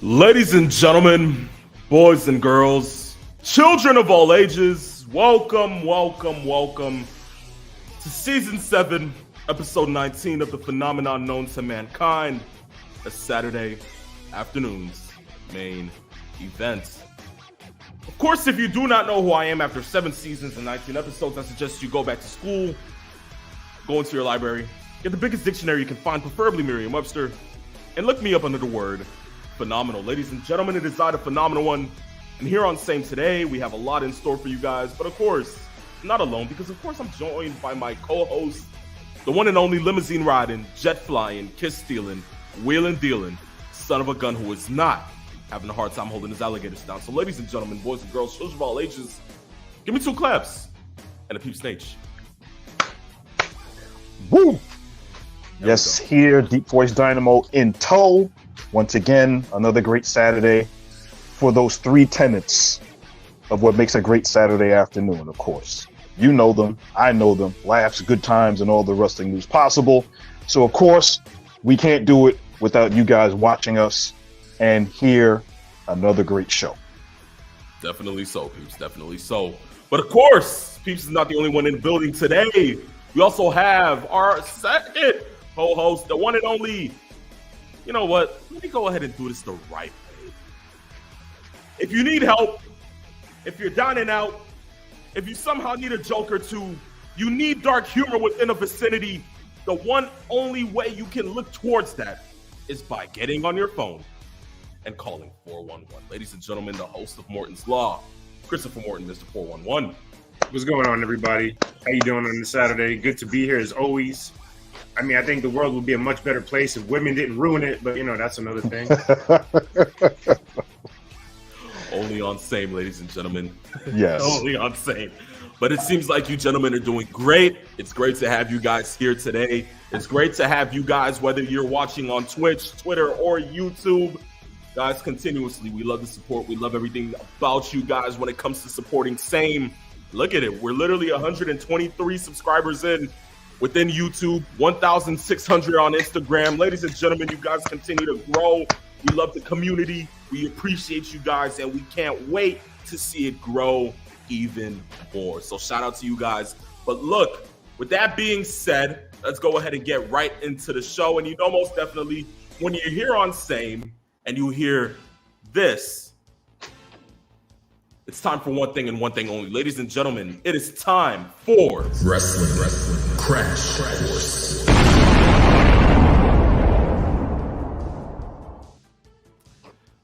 Ladies and gentlemen, boys and girls, children of all ages, welcome to Season 7, Episode 19 of the phenomenon known to mankind, a Saturday afternoon's main event. Of course, if you do not know who I am after 7 seasons and 19 episodes, I suggest you go back to school, go into your library, get the biggest dictionary you can find, preferably Merriam-Webster, and look me up under the word phenomenal. Ladies and gentlemen, it is I, the phenomenal one, and here on Same Today, we have a lot in store for you guys, but of course, not alone, because of course I'm joined by my co-host, the one and only limousine riding, jet flying, kiss stealing, wheeling dealing, son of a gun who is not having a hard time holding his alligators down. So ladies and gentlemen, boys and girls, children of all ages, give me 2 claps and a peep stage. Woo! Yes, here, Deep Voice Dynamo in tow. Once again, another great Saturday for those 3 tenets of what makes a great Saturday afternoon, of course. You know them, I know them, laughs, good times, and all the wrestling news possible. So, of course, we can't do it without you guys watching us and hear another great show. Definitely so, Peeps, definitely so. But of course, Peeps is not the only one in the building today. We also have our second co-host, the one and only. You know what? Let me go ahead and do this the right way. If you need help, if you're down and out, if you somehow need a joke or two, you need dark humor within a vicinity, the one only way you can look towards that is by getting on your phone and calling 411. Ladies and gentlemen, the host of Morton's Law, Christopher Morton, Mr. 411. What's going on, everybody? How you doing on this Saturday? Good to be here as always. I mean, I think the world would be a much better place if women didn't ruin it, but, you know, that's another thing. Only on Same, ladies and gentlemen. Yes. Only on Same. But it seems like you gentlemen are doing great. It's great to have you guys here today. It's great to have you guys, whether you're watching on Twitch, Twitter, or YouTube. Guys, continuously, we love the support. We love everything about you guys when it comes to supporting Same. Look at it. We're literally 123 subscribers in. Within YouTube, 1,600 on Instagram. Ladies and gentlemen, you guys continue to grow. We love the community. We appreciate you guys, and we can't wait to see it grow even more. So shout out to you guys. But look, with that being said, let's go ahead and get right into the show. And you know, most definitely, when you're here on Same and you hear this, it's time for one thing and one thing only. Ladies and gentlemen, it is time for Wrestling Crash Course.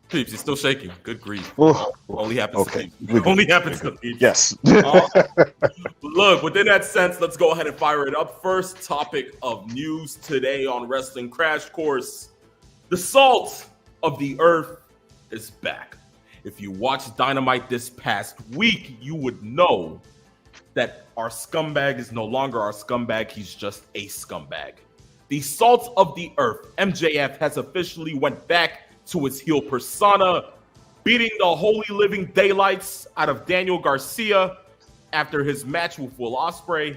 Peeps, you're still shaking. Good grief. Only happens to Peeps. Only happens to Peeps. Yes. Look, within that sense, let's go ahead and fire it up. First topic of news today on Wrestling Crash Course. The salt of the earth is back. If you watched Dynamite this past week, you would know that our scumbag is no longer our scumbag. He's just a scumbag. The salt of the earth, MJF, has officially went back to his heel persona, beating the holy living daylights out of Daniel Garcia after his match with Will Ospreay.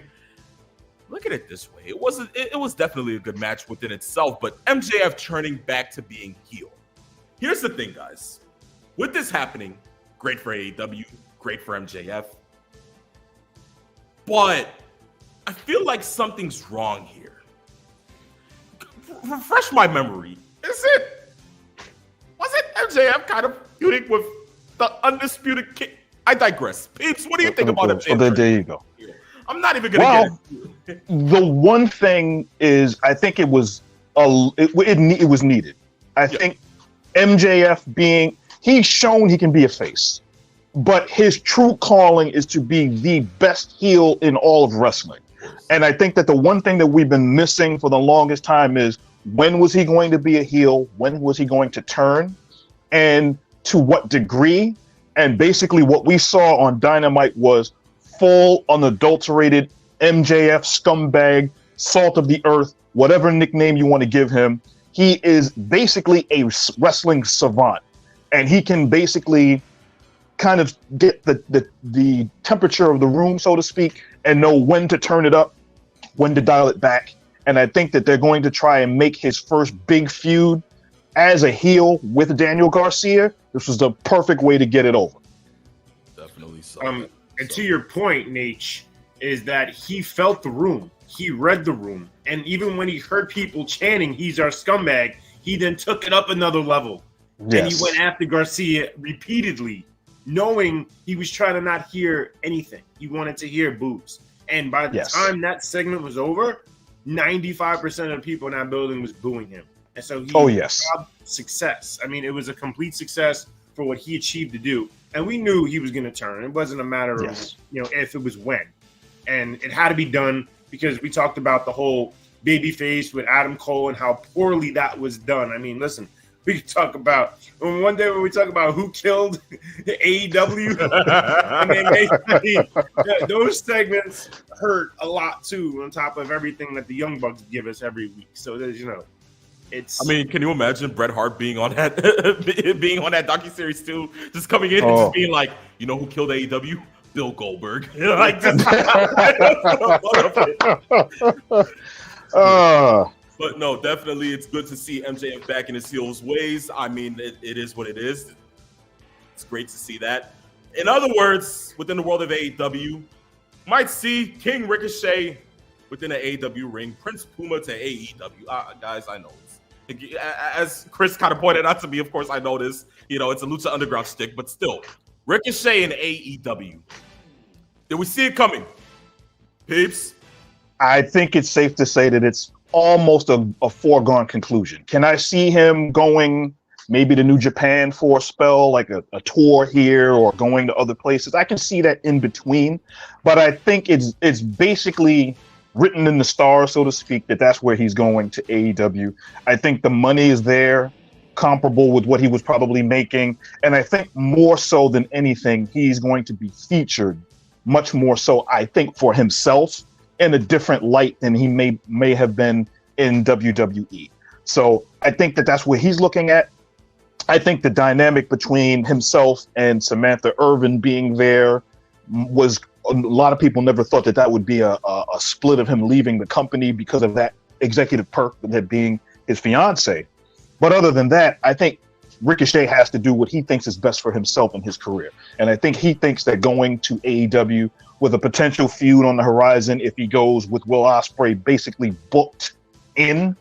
Look at it this way. It was definitely a good match within itself, but MJF turning back to being heel. Here's the thing, guys. With this happening, great for AEW, great for MJF. But I feel like something's wrong here. Refresh my memory. Is it? Was it MJF kind of feuding with the undisputed king? I digress. Peeps, what do you think about MJF? Well, there you go. I'm not even going to get it. The one thing is, I think it was it was needed. I think MJF he's shown he can be a face, but his true calling is to be the best heel in all of wrestling. And I think that the one thing that we've been missing for the longest time is, when was he going to be a heel? When was he going to turn? And to what degree? And basically what we saw on Dynamite was full unadulterated MJF scumbag, salt of the earth, whatever nickname you want to give him. He is basically a wrestling savant, and he can basically kind of get the temperature of the room, so to speak, and know when to turn it up, when to dial it back. And I think that they're going to try and make his first big feud as a heel with Daniel Garcia. This was the perfect way to get it over. Definitely so. And to your point, Nate, is that he felt the room. He read the room. And even when he heard people chanting, "He's our scumbag," he then took it up another level. Yes. And he went after Garcia repeatedly, knowing he was trying to not hear anything. He wanted to hear boos. And by the time that segment was over, 95% of the people in that building was booing him. And so he had success. I mean, it was a complete success for what he achieved to do. And we knew he was going to turn. It wasn't a matter of, if, it was when. And it had to be done because we talked about the whole babyface with Adam Cole and how poorly that was done. I mean, listen, we could talk about one day when we talk about who killed AEW. Those segments hurt a lot too, on top of everything that the Young Bucks give us every week. So there's, it's. I mean, can you imagine Bret Hart being on that docuseries too? Just coming in and just being like, who killed AEW? Bill Goldberg. But no, definitely, it's good to see MJF back in his heel's ways. I mean, it is what it is. It's great to see that. In other words, within the world of AEW, might see King Ricochet within an AEW ring, Prince Puma to AEW. Guys, I know this. As Chris kind of pointed out to me, of course, I know this. It's a Lucha Underground stick, but still, Ricochet and AEW. Did we see it coming? Peeps? I think it's safe to say that it's almost a foregone conclusion. Can I see him going maybe to New Japan for a spell, like a tour here, or going to other places? I can see that in between, but I think it's basically written in the stars, so to speak, that that's where he's going, to AEW. I think the money is there, comparable with what he was probably making, and I think more so than anything, he's going to be featured much more so, I think, for himself in a different light than he may have been in WWE. So I think that that's what he's looking at. I think the dynamic between himself and Samantha Irvin being there was, a lot of people never thought that would be a split of him leaving the company because of that executive perk, that being his fiance. But other than that, I think Ricochet has to do what he thinks is best for himself in his career. And I think he thinks that going to AEW with a potential feud on the horizon, if he goes with Will Ospreay basically booked in.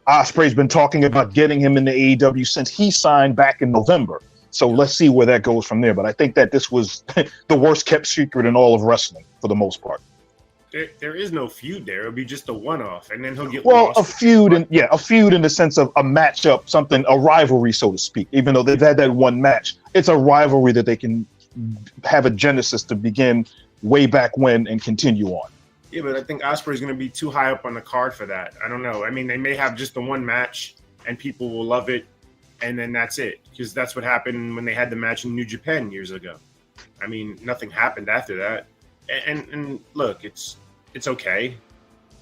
Ospreay's been talking about getting him into AEW since he signed back in November. So let's see where that goes from there. But I think that this was the worst kept secret in all of wrestling for the most part. There is no feud there. It'll be just a one-off, and then he'll get a feud in the sense of a matchup, something, a rivalry, so to speak. Even though they've had that one match, it's a rivalry that they can have a genesis to begin way back when and continue on. Yeah, but I think Ospreay's going to be too high up on the card for that. I don't know. I mean, they may have just the one match, and people will love it, and then that's it. Because that's what happened when they had the match in New Japan years ago. I mean, nothing happened after that. And look, it's okay.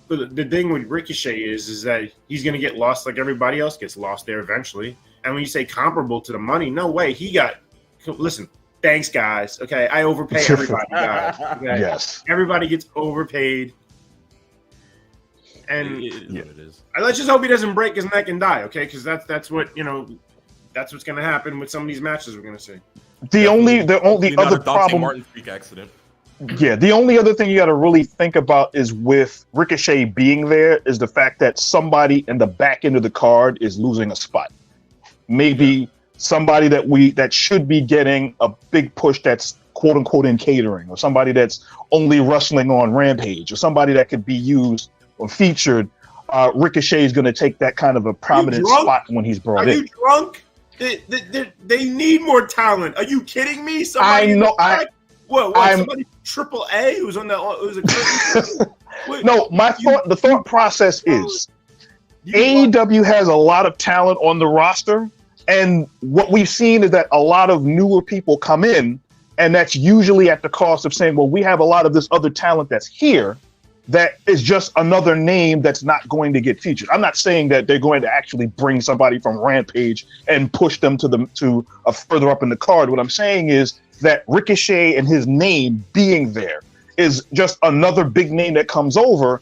But the thing with Ricochet is that he's going to get lost like everybody else gets lost there eventually. And when you say comparable to the money, no way. Listen, thanks, guys. Okay, I overpay everybody, guys. Okay? Yes. Everybody gets overpaid. And it is. Let's just hope he doesn't break his neck and die, okay? Because that's what, that's what's going to happen with some of these matches we're going to see. The only other problem. Martin freak accident. Yeah, the only other thing you got to really think about is with Ricochet being there is the fact that somebody in the back end of the card is losing a spot. Maybe somebody that should be getting a big push that's quote unquote in catering, or somebody that's only wrestling on Rampage, or somebody that could be used or featured. Ricochet is going to take that kind of a prominent spot when he's brought in. Are you drunk? They need more talent. Are you kidding me? Somebody I know. Somebody Triple A who's on the who's a no, the thought process is AEW has a lot of talent on the roster, and what we've seen is that a lot of newer people come in, and that's usually at the cost of saying, well, we have a lot of this other talent that's here that is just another name that's not going to get featured. I'm not saying that they're going to actually bring somebody from Rampage and push them to a further up in the card. What I'm saying is that Ricochet and his name being there is just another big name that comes over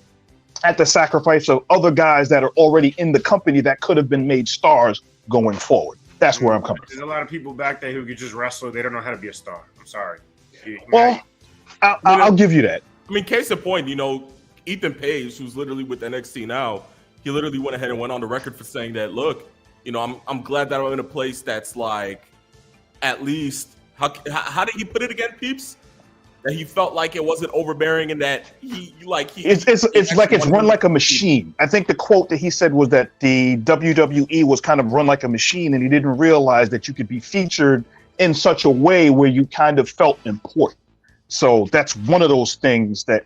at the sacrifice of other guys that are already in the company that could have been made stars going forward. That's where I'm coming from. There's a lot of people back there who could just wrestle. They don't know how to be a star. I'm sorry. I'll give you that. I mean, case in point, Ethan Page, who's literally with NXT now, he literally went ahead and went on the record for saying that, look, I'm glad that I'm in a place that's like, at least, how did he put it again, peeps? That he felt like it wasn't overbearing and that it's run like a machine. I think the quote that he said was that the WWE was kind of run like a machine, and he didn't realize that you could be featured in such a way where you kind of felt important. So that's one of those things that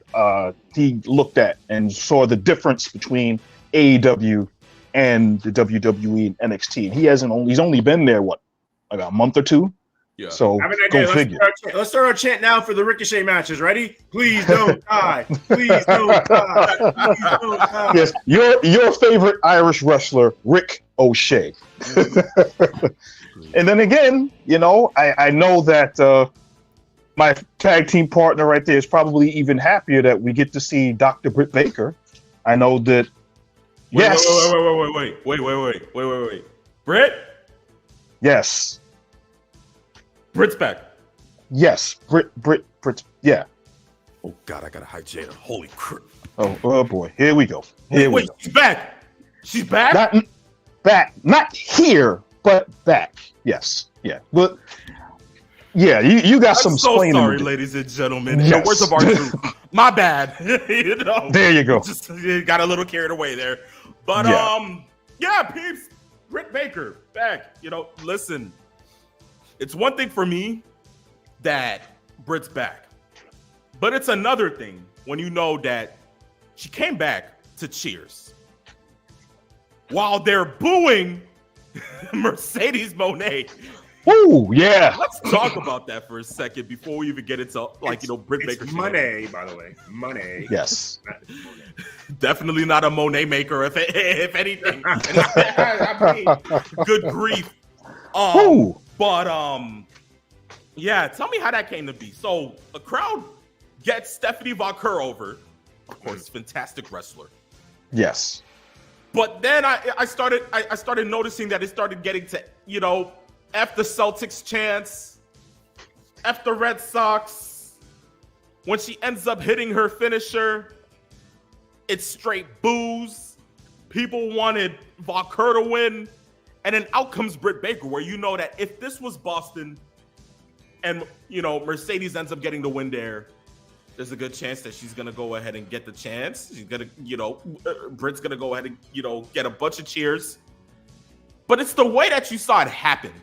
he looked at and saw the difference between AEW and the WWE and NXT. And he's only been there like a month or two. Yeah. So go figure. Let's start our chant now for the Ricochet matches. Ready? Please don't die. Please don't die. Please don't die. Yes, your favorite Irish wrestler, Rick O'Shea. And then again, I know that my tag team partner right there is probably even happier that we get to see Dr. Britt Baker. I know that. Yes. Wait. Britt? Yes. Britt's back. Yes. Britt. Yeah. Oh, God, I got to hijack her. Holy crap. Oh, boy. Here we go. Wait, she's back. She's back? Not back. Not here, but back. Yes. Yeah. But. Yeah, you got some explaining. I'm so sorry, ladies and gentlemen. Yes. Words of our truth. My bad. There you go. Just got a little carried away there. But peeps, Britt Baker back. Listen, it's one thing for me that Britt's back, but it's another thing when you know that she came back to cheers while they're booing Mercedes Moné. Ooh, yeah. Let's talk about that for a second before we even get into Britt Baker. Money, by the way, money. Yes. Definitely not a Monet maker, if anything. I mean, good grief. But tell me how that came to be. So a crowd gets Stephanie Vaquer over. Of course, fantastic wrestler. Yes. But then I started noticing that it started getting to F the Celtics chants, F the Red Sox. When she ends up hitting her finisher, it's straight boos. People wanted Vaquer to win. And then out comes Britt Baker, where that if this was Boston and, Mercedes ends up getting the win there's a good chance that she's going to go ahead and get the chance. She's going to, Britt's going to go ahead and, get a bunch of cheers. But it's the way that you saw it happen.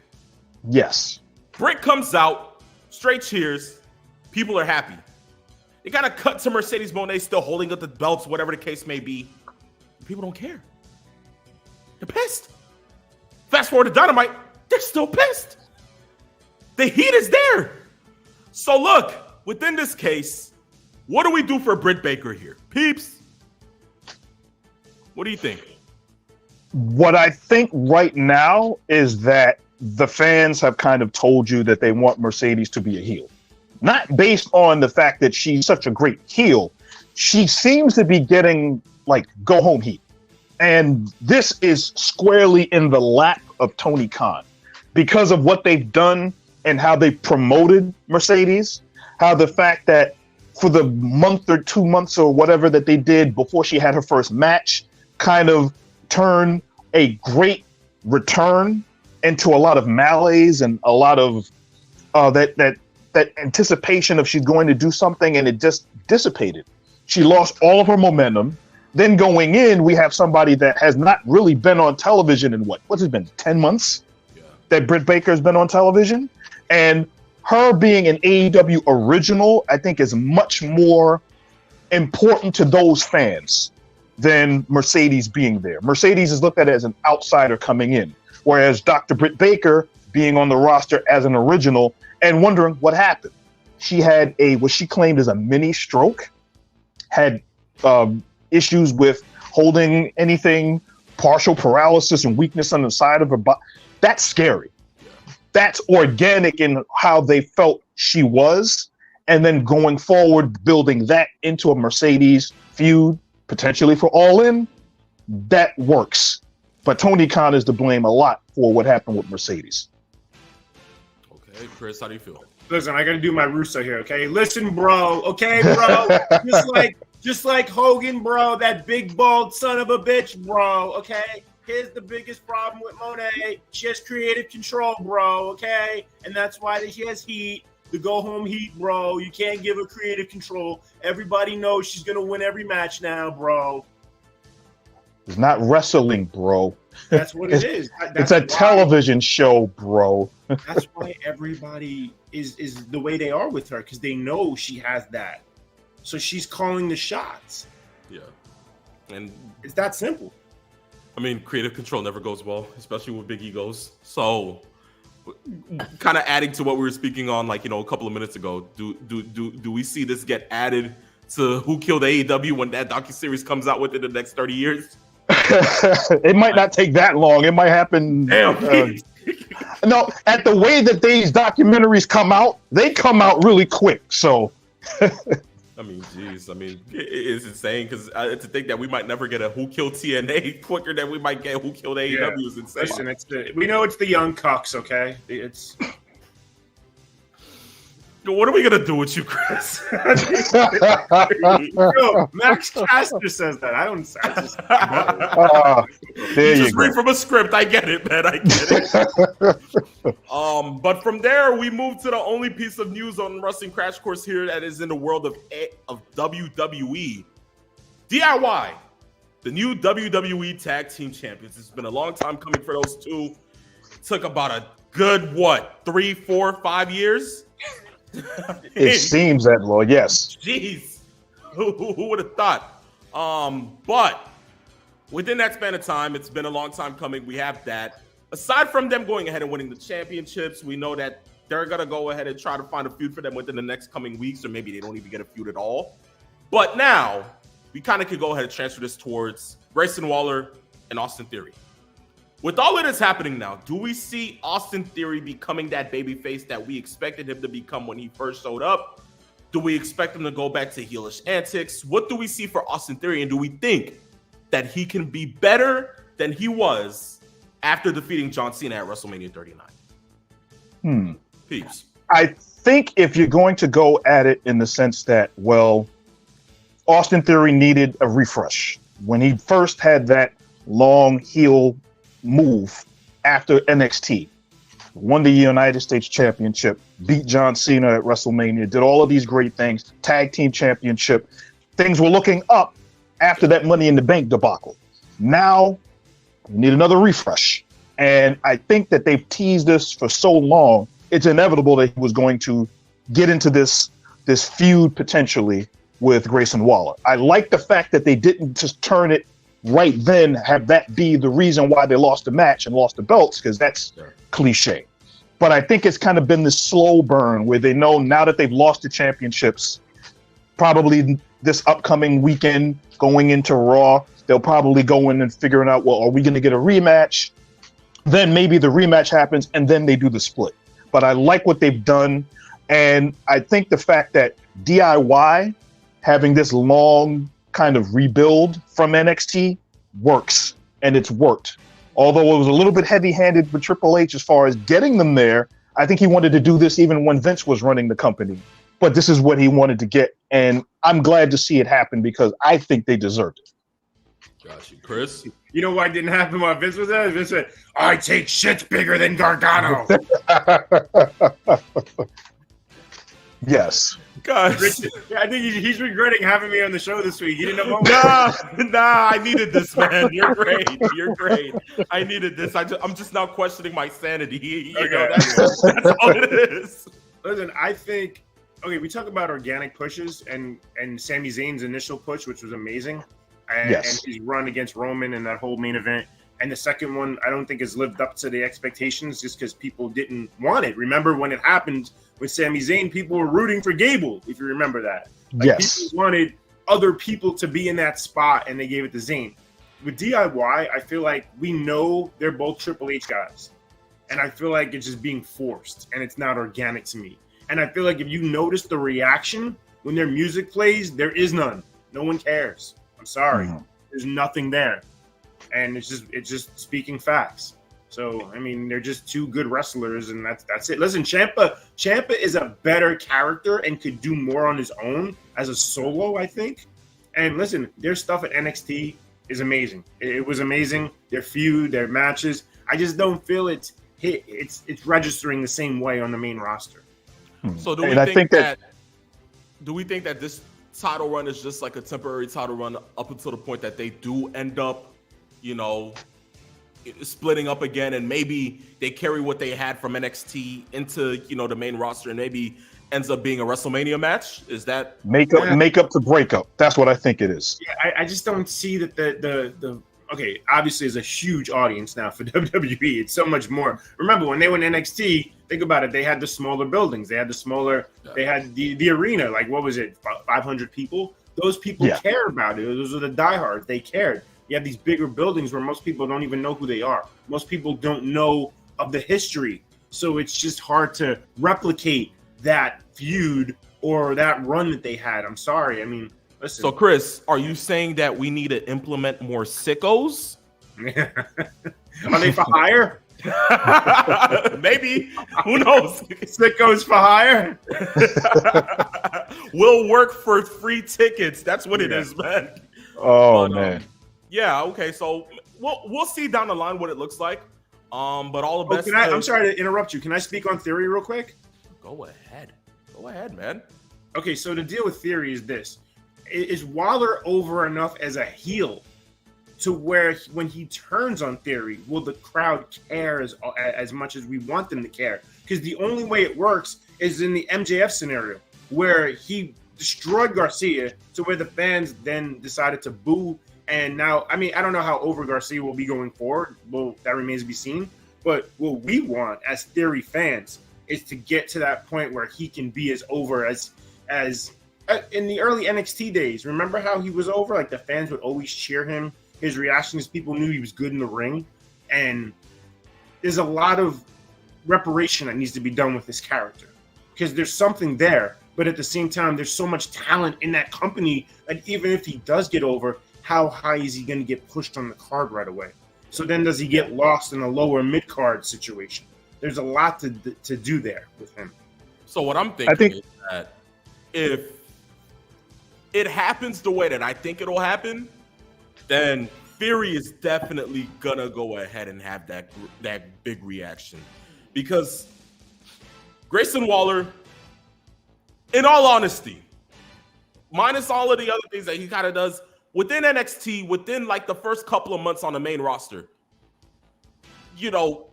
Yes. Britt comes out, straight cheers. People are happy. They got to cut to Mercedes Moné still holding up the belts, whatever the case may be. People don't care. They're pissed. Fast forward to Dynamite, they're still pissed. The heat is there. So look, within this case, what do we do for Britt Baker here? Peeps, what do you think? What I think right now is that the fans have kind of told you that they want Mercedes to be a heel. Not based on the fact that she's such a great heel. She seems to be getting go home heat. And this is squarely in the lap of Tony Khan because of what they've done and how they promoted Mercedes, how the fact that for the month or 2 months or whatever that they did before she had her first match, kind of turn a great return into a lot of malaise and a lot of that anticipation of she's going to do something, and it just dissipated. She lost all of her momentum. Then going in, we have somebody that has not really been on television in what's it been, 10 months? Yeah. That Britt Baker has been on television. And her being an AEW original, I think, is much more important to those fans than Mercedes being there. Mercedes is looked at as an outsider coming in, whereas Dr. Britt Baker being on the roster as an original and wondering what happened. She had what she claimed as a mini stroke, had issues with holding anything, partial paralysis and weakness on the side of her body. That's scary. That's organic in how they felt she was. And then going forward, building that into a Mercedes feud, potentially for All In, that works. But Tony Khan is to blame a lot for what happened with Mercedes. Okay, Chris, how do you feel? Listen, I got to do my Russo here, okay? Listen, bro, okay, bro? Just like Hogan, bro, that big bald son of a bitch, bro, okay? Here's the biggest problem with Monet. She has creative control, bro, okay? And that's why she has heat, the go-home heat, bro. You can't give her creative control. Everybody knows she's going to win every match now, bro. It's not wrestling, bro. That's what it is. It's a television show, bro. That's why everybody is the way they are with her, because they know she has that. So she's calling the shots. Yeah. And it's that simple. I mean, creative control never goes well, especially with big egos. So kind of adding to what we were speaking on, like, a couple of minutes ago, do we see this get added to Who Killed AEW when that docuseries comes out within the next 30 years? It might not take that long. It might happen. No, at the way that these documentaries come out, they come out really quick. So, I mean, geez. I mean, it's insane because to think that we might never get a Who Killed TNA quicker than we might get Who Killed AEW is insane. Listen, we know it's the young cucks, okay? It's. What are we gonna do with you, Chris? Yo, Max Caster says that. I don't. You just read from a script. I get it, man. I get it. But from there, we move to the only piece of news on Wrestling Crash Course here that is in the world of WWE. DIY, the new WWE Tag Team Champions. It's been a long time coming for those two. Took about a good 3, 4, 5 years. It seems that, Lord, yes. Jeez, who would have thought? But within that span of time, it's been a long time coming. We have that. Aside from them going ahead and winning the championships, we know that they're gonna go ahead and try to find a feud for them within the next coming weeks, or maybe they don't even get a feud at all. But now we kind of could go ahead and transfer this towards Grayson Waller and Austin Theory. With all of this happening now, do we see Austin Theory becoming that babyface that we expected him to become when he first showed up? Do we expect him to go back to heelish antics? What do we see for Austin Theory? And do we think that he can be better than he was after defeating John Cena at WrestleMania 39? Peeps. I think if you're going to go at it in the sense that, well, Austin Theory needed a refresh. When he first had that long heel move after NXT, won the United States Championship, beat John Cena at WrestleMania, did all of these great things, tag team championship. Things were looking up after that Money in the Bank debacle. Now, we need another refresh. And I think that they've teased this for so long, it's inevitable that he was going to get into this feud potentially with Grayson Waller. I like the fact that they didn't just turn it right then, have that be the reason why they lost the match and lost the belts, because that's cliche. But I think it's kind of been this slow burn where they know now that they've lost the championships, probably this upcoming weekend going into Raw, they'll probably go in and figuring out, well, are we going to get a rematch? Then maybe the rematch happens and then they do the split. But I like what they've done. And I think the fact that DIY having this long kind of rebuild from NXT works, and it's worked. Although it was a little bit heavy-handed with Triple H as far as getting them there, I think he wanted to do this even when Vince was running the company. but this is what he wanted to get, and I'm glad to see it happen because I think they deserved it. Got you, Chris. You know why it didn't happen while Vince was there? Vince said, "I take shit bigger than Gargano." Yes. Guys. Richard, I think he's regretting having me on the show this week. He didn't know. Nah, I needed this, man. You're great. I needed this. I'm just now questioning my sanity. You know, that's all it is. Listen, I think, okay, we talk about organic pushes and Sami Zayn's initial push, which was amazing, and his run against Roman and that whole main event. And the second one, I don't think has lived up to the expectations just because people didn't want it. Remember when it happened with Sami Zayn, people were rooting for Gable, if you remember that. People wanted other people to be in that spot, and they gave it to Zayn. With DIY, I feel like we know they're both Triple H guys. And I feel like it's just being forced, and it's not organic to me. And I feel like if you notice the reaction when their music plays, there is none. No one cares. I'm sorry. There's nothing there. And it's just speaking facts. So I mean, they're just two good wrestlers, and that's it. Listen, Ciampa is a better character and could do more on his own as a solo, I think. And listen, their stuff at NXT is amazing. It was amazing. Their feud, their matches. I just don't feel it's registering the same way on the main roster. So do we think that this title run is just like a temporary title run up until the point that they do end up, splitting up again, and maybe they carry what they had from NXT into, the main roster, and maybe ends up being a WrestleMania match? Is that make up to break up? That's what I think it is. Yeah, I just don't see that the okay, obviously there's a huge audience now for WWE. It's so much more. Remember when they went NXT, think about it, they had the smaller buildings. They had they had the arena, like what was it, 500 people? Those people care about it. Those are the diehards. They cared. You have these bigger buildings where most people don't even know who they are. Most people don't know of the history. So it's just hard to replicate that feud or that run that they had. I'm sorry. I mean, listen. So, Chris, are you saying that we need to implement more sickos? Are they for hire? Maybe. Who knows? Sickos for hire? We'll work for free tickets. That's what it is, man. Oh, man. Yeah, okay. So we'll see down the line what it looks like. But all the best. I'm sorry to interrupt you. Can I speak on Theory real quick? Go ahead, man. Okay, so the deal with Theory is this. Is Waller over enough as a heel to where when he turns on Theory, will the crowd care as much as we want them to care? Because the only way it works is in the MJF scenario where he destroyed Garcia to where the fans then decided to boo. And now, I mean, I don't know how over Garcia will be going forward. Well, that remains to be seen. But what we want as Theory fans is to get to that point where he can be as over as in the early NXT days. Remember how he was over? Like the fans would always cheer him. His reactions, people knew he was good in the ring. And there's a lot of reparation that needs to be done with this character because there's something there. But at the same time, there's so much talent in that company that even if he does get over, how high is he going to get pushed on the card right away? So then does he get lost in a lower mid-card situation? There's a lot to do there with him. So what I'm thinking is that if it happens the way that I think it'll happen, then Theory is definitely going to go ahead and have that big reaction. Because Grayson Waller, in all honesty, minus all of the other things that he kind of does, within NXT, within like the first couple of months on the main roster,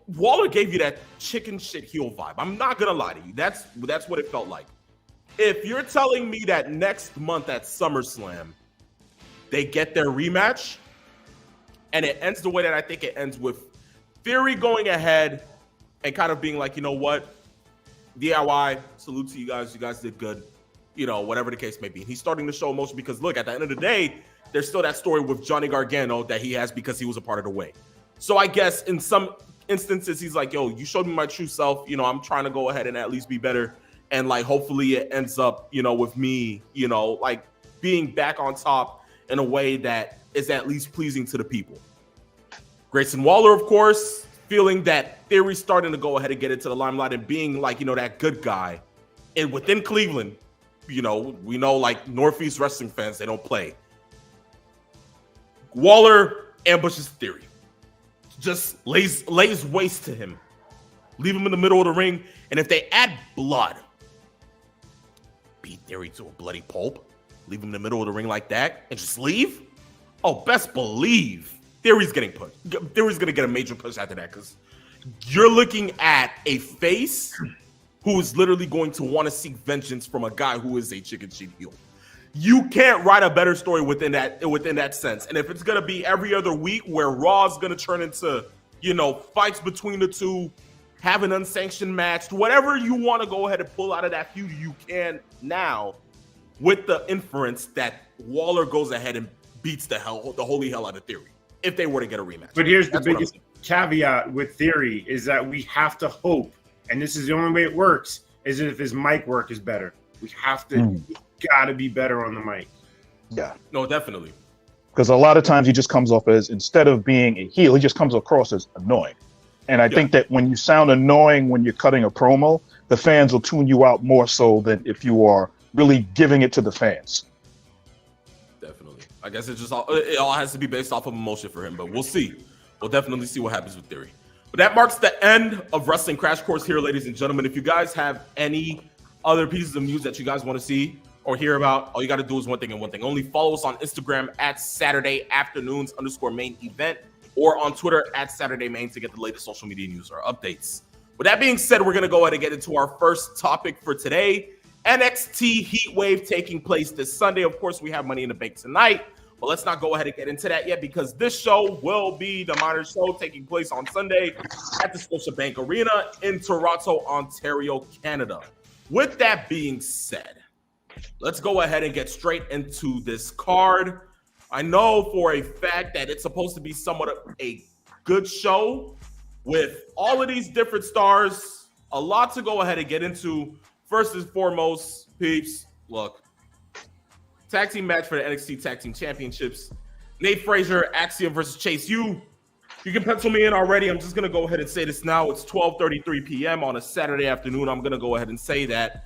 Waller gave you that chicken shit heel vibe. I'm not gonna lie to you. That's what it felt like. If you're telling me that next month at SummerSlam, they get their rematch, and it ends the way that I think it ends with Theory going ahead and kind of being like, you know what, DIY, salute to you guys. You guys did good. Whatever the case may be. And he's starting to show emotion because, look, at the end of the day, there's still that story with Johnny Gargano that he has because he was a part of the way. So I guess in some instances, he's like, yo, you showed me my true self. I'm trying to go ahead and at least be better. And like, hopefully it ends up, with me, like being back on top in a way that is at least pleasing to the people. Grayson Waller, of course, feeling that Theory's starting to go ahead and get into the limelight and being like, that good guy. And within Cleveland, we know like Northeast wrestling fans, they don't play. Waller ambushes Theory. Just lays waste to him. Leave him in the middle of the ring. And if they add blood, beat Theory to a bloody pulp, leave him in the middle of the ring like that, and just leave? Oh, best believe Theory's getting pushed. Theory's going to get a major push after that because you're looking at a face who is literally going to want to seek vengeance from a guy who is a chicken shit heel. You can't write a better story within that sense. And if it's going to be every other week where Raw's going to turn into, fights between the two, have an unsanctioned match, whatever you want to go ahead and pull out of that feud, you can now, with the inference that Waller goes ahead and beats the holy hell out of Theory if they were to get a rematch. But here's the biggest caveat with Theory is that we have to hope, and this is the only way it works, is if his mic work is better. We have to gotta be better on the mic. Yeah. No, definitely. Because a lot of times he just comes off as, instead of being a heel, he just comes across as annoying. And I think that when you sound annoying when you're cutting a promo, the fans will tune you out more so than if you are really giving it to the fans. Definitely. I guess it all has to be based off of emotion for him, but we'll see. We'll definitely see what happens with Theory. But that marks the end of Wrestling Crash Course here, ladies and gentlemen. If you guys have any other pieces of news that you guys want to see or hear about, all you got to do is one thing and one thing only. Follow us on Instagram at Saturday Afternoons _main event or on Twitter at Saturday Main to get the latest social media news or updates. With that being said, we're going to go ahead and get into our first topic for today. NXT Heat Wave taking place this Sunday. Of course, we have Money in the Bank tonight, but let's not go ahead and get into that yet because this show will be the minor show taking place on Sunday at the Scotiabank Arena in Toronto, Ontario, Canada. With that being said, let's go ahead and get straight into this card. I know for a fact that it's supposed to be somewhat of a good show with all of these different stars. A lot to go ahead and get into. First and foremost, peeps, look. Tag team match for the NXT Tag Team Championships. Nate Frazier, Axiom versus Chase U. You can pencil me in already. I'm just going to go ahead and say this now. It's 12:33 p.m. on a Saturday afternoon. I'm going to go ahead and say that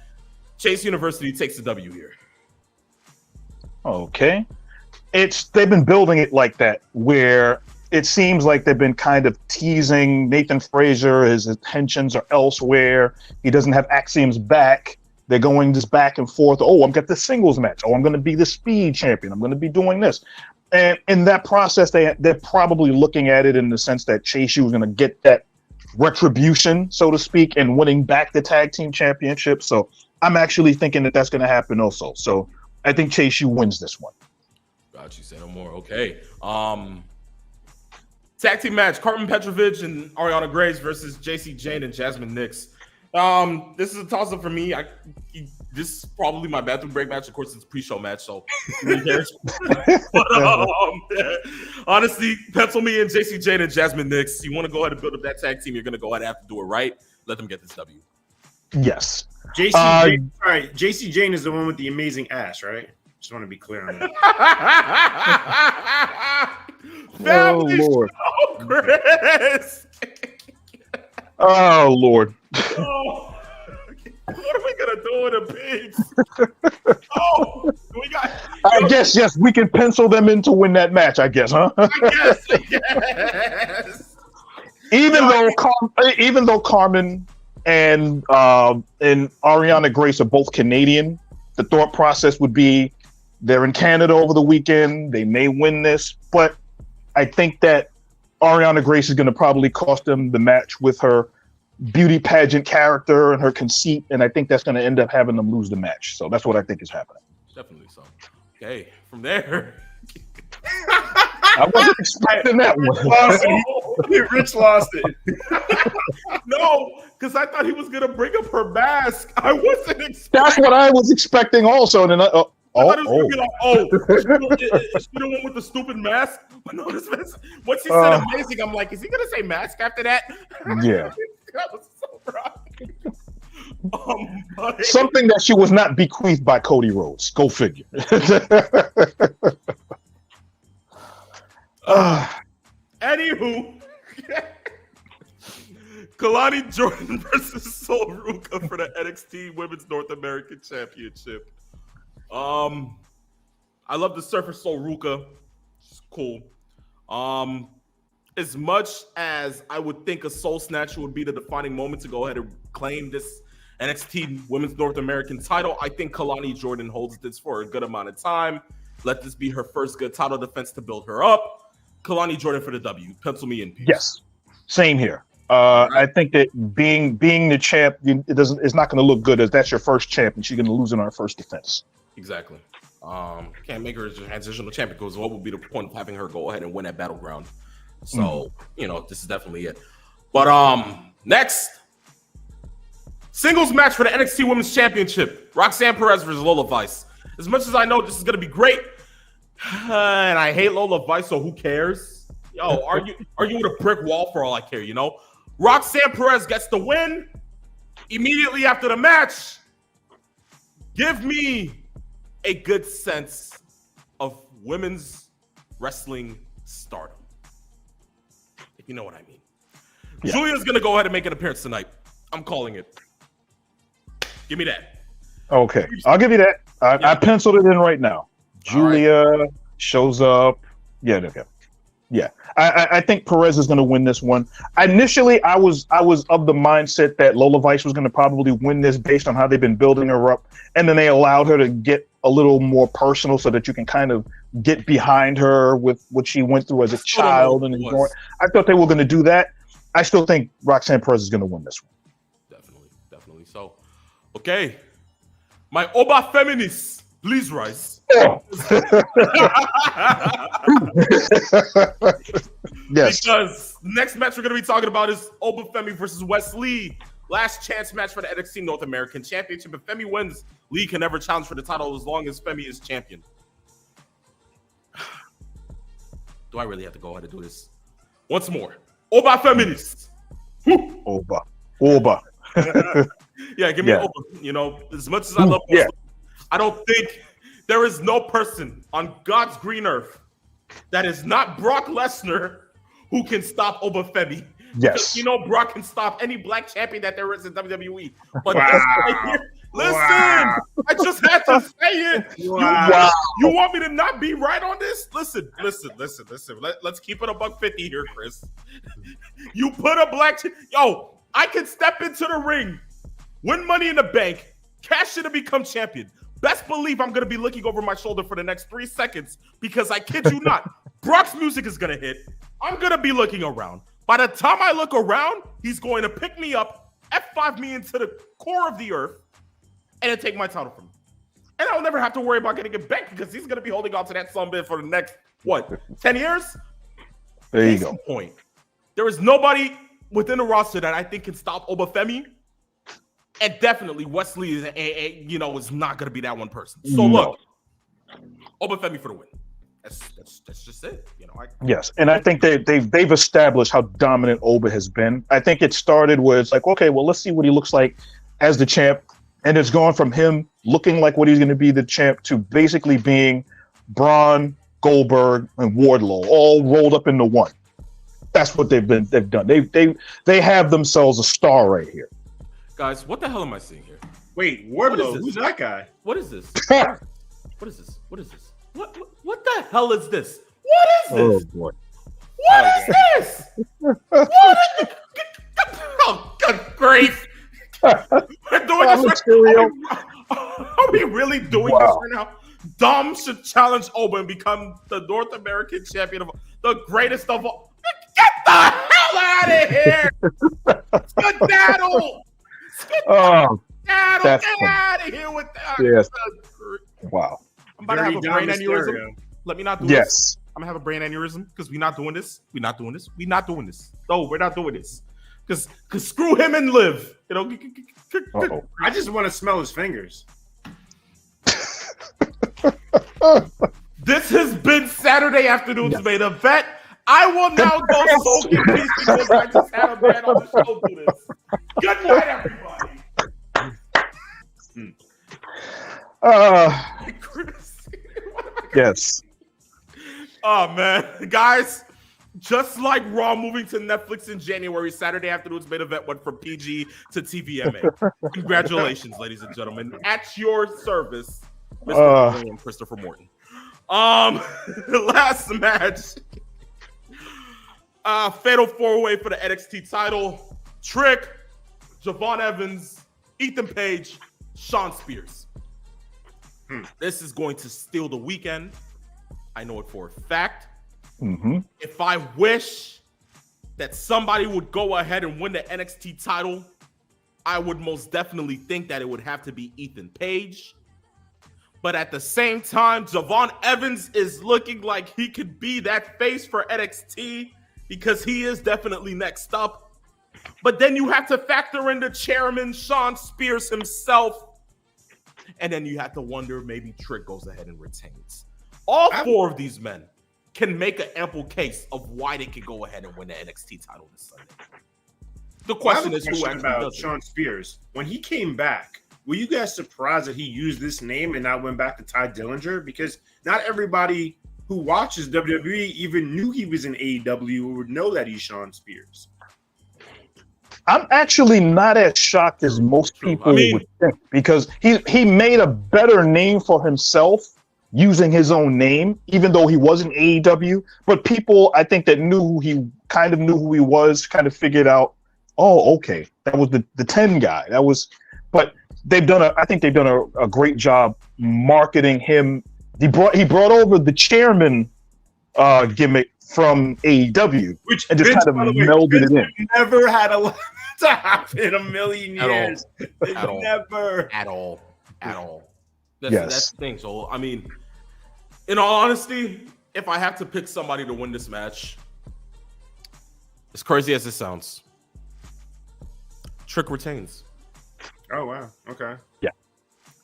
Chase University takes the W here. Okay. They've been building it like that, where it seems like they've been kind of teasing Nathan Frazier. His intentions are elsewhere. He doesn't have Axiom's back. They're going this back and forth. Oh, I'm got the singles match. Oh, I'm going to be the speed champion. I'm going to be doing this. And in that process, they're probably looking at it in the sense that Chase U is going to get that retribution, so to speak, and winning back the tag team championship. So I'm actually thinking that that's going to happen also. So I think Chase U wins this one. Got you. Say no more. Okay. Tag team match: Carmen Petrovic and Ariana Grace versus JC Jane and Jasmine Nix. This is a toss-up for me. This is probably my bathroom break match. Of course, it's a pre-show match, so who cares? But, honestly, pencil me in JC Jane and Jasmine Nix. You want to go ahead and build up that tag team, you're going to go ahead and have to do it right. Let them get this W. Yes. JC Jane is the one with the amazing ass, right? Just want to be clear on that. Family Lord. show, Chris. Oh, Lord. Oh. What are we gonna do with the pigs? Oh, we got. I guess yes, we can pencil them in to win that match. I guess, huh? I guess. Even though Carmen and Ariana Grace are both Canadian, the thought process would be they're in Canada over the weekend. They may win this, but I think that Ariana Grace is going to probably cost them the match with her beauty pageant character and her conceit, and I think that's going to end up having them lose the match. So that's what I think is happening. Definitely so. Okay, from there. I wasn't expecting that one. Rich lost it. No, because I thought he was going to bring up her mask. I wasn't expecting. That's what I was expecting also. And then I thought it was going to be like, is she the one with the stupid mask? But no, this mask. Once he said amazing, I'm like, is he going to say mask after that? Yeah. That was so wrong. Something that she was not bequeathed by Cody Rhodes. Go figure. Anywho, Kalani Jordan versus Sol Ruka for the NXT Women's North American Championship. I love the Surfer Soul Ruka. It's cool. As much as I would think a Soul Snatcher would be the defining moment to go ahead and claim this NXT Women's North American title, I think Kalani Jordan holds this for a good amount of time. Let this be her first good title defense to build her up. Kalani Jordan for the W. Pencil me in, peace. Yes, same here. I think that being the champ, it's not going to look good as that's your first champ and she's going to lose in our first defense. Exactly. Can't make her a transitional champion because what would be the point of having her go ahead and win at Battleground? So, this is definitely it. But next, singles match for the NXT Women's Championship. Roxanne Perez versus Lola Vice. As much as I know this is going to be great, and I hate Lola Vice, so who cares? Yo, argue with a brick wall for all I care, Roxanne Perez gets the win immediately after the match. Give me a good sense of women's wrestling stardom. If you know what I mean. Yeah. Julia's going to go ahead and make an appearance tonight. I'm calling it. Give me that. Okay. I'll give you that. I penciled it in right now. Julia shows up. Yeah, okay. Yeah. I think Perez is going to win this one. Initially, I was of the mindset that Lola Vice was going to probably win this based on how they've been building her up. And then they allowed her to get a little more personal so that you can kind of get behind her with what she went through as a child. I thought they were going to do that. I still think Roxanne Perez is going to win this one. Definitely. So, okay. My Oba feminists, please rise. Yes. Because next match we're going to be talking about is Oba Femi versus Wes Lee. Last chance match for the NXT North American Championship. If Femi wins, Lee can never challenge for the title as long as Femi is champion. Do I really have to go ahead and do this? Once more. Oba feminists. Oba. Yeah, give me Oba. As much as I love Oba, I don't think there is no person on God's green earth that is not Brock Lesnar who can stop Oba Femi. Yes. Brock can stop any black champion that there is in WWE. But listen, I just had to say it. Wow. You want me to not be right on this? Listen. Let's keep it $150 here, Chris. You put a black I can step into the ring, win Money in the Bank, cash in to become champion. Best believe I'm going to be looking over my shoulder for the next 3 seconds because I kid you not, Brock's music is going to hit. I'm going to be looking around. By the time I look around, he's going to pick me up, F5 me into the core of the earth, and then take my title from me. And I'll never have to worry about getting it back because he's going to be holding on to that sumbit for the next, 10 years? There you go. Point. There is nobody within the roster that I think can stop Oba Femi. And definitely Wesley is not going to be that one person. So look, Oba Femi for the win. That's just it. Yes, and I think they've established how dominant Oba has been. I think it started with like, okay, well, let's see what he looks like as the champ, and it's gone from him looking like what he's going to be the champ to basically being Braun, Goldberg, and Wardlow all rolled up into one. That's what they've done. They have themselves a star right here. Guys, what the hell am I seeing here? Wait, Wardlow, who's that guy? What is this? What is this? What the hell is this? What is this? Oh boy. What is this? What is Oh, good grief. We're doing this right now. Are we really doing this right now? Dom should challenge Oba and become the North American champion of the greatest of all. Get the hell out of here! Skedaddle! Oh, Get out of here with that. Yes. Wow. I'm about to have a brain aneurysm. Let me not do this. I'm gonna have a brain aneurysm because we're not doing this. We're not doing this. No, we're not doing this. Because screw him and live. I just want to smell his fingers. This has been Saturday afternoon's main event. I will now go soak in peace because I just had a man on the show do this. Good night, everybody. Yes. Oh, man. Guys, just like Raw moving to Netflix in January, Saturday afternoon's main event went from PG to TVMA. Congratulations, ladies and gentlemen. At your service, Mr. Christopher Morton. Last match. Fatal 4-way for the NXT title. Trick, Javon Evans, Ethan Page, Shawn Spears. This is going to steal the weekend. I know it for a fact. If I wish that somebody would go ahead and win the NXT title, I would most definitely think that it would have to be Ethan Page. But at the same time, Javon Evans is looking like he could be that face for NXT because he is definitely next up. But then you have to factor in the chairman, Shawn Spears himself. And then you have to wonder, maybe Trick goes ahead and retains. All four of these men can make an ample case of why they could go ahead and win the NXT title this Sunday. The question is who actually about does Shawn Spears. When he came back, were you guys surprised that he used this name and not went back to Ty Dillinger? Because not everybody who watches WWE even knew he was in AEW or would know that he's Shawn Spears. I'm actually not as shocked as most people would think, because he made a better name for himself using his own name, even though he wasn't AEW. But people, I think, that knew who he was, kind of figured out, oh, okay, that was the 10 guy. That was, but I think they've done a great job marketing him. He brought over the chairman gimmick from AEW, which and just kind of melded it in. Never had a lot to happen in a million years. At all. That's the thing. So, I mean, in all honesty, if I have to pick somebody to win this match, as crazy as it sounds, Trick retains. Oh, wow. Okay. Yeah.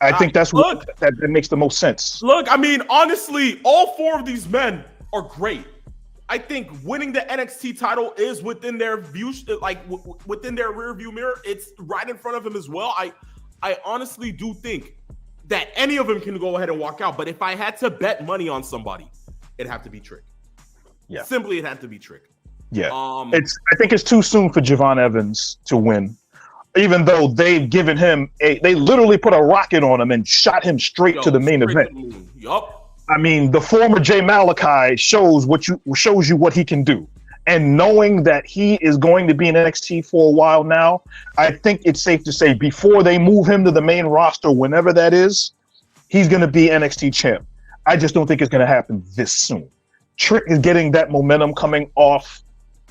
I think that's that makes the most sense. Look, I mean, honestly, all four of these men are great. I think winning the NXT title is within their view, within their rear view mirror. It's right in front of them as well. I honestly do think that any of them can go ahead and walk out. But if I had to bet money on somebody, it'd have to be Trick. Yeah. Simply, it'd have to be Trick. Yeah. I think it's too soon for Javon Evans to win. Even though they've given him they literally put a rocket on him and shot him straight to the main event. Yup. I mean, the former Jay Malachi shows you what he can do. And knowing that he is going to be in NXT for a while now, I think it's safe to say before they move him to the main roster, whenever that is, he's going to be NXT champ. I just don't think it's going to happen this soon. Trick is getting that momentum coming off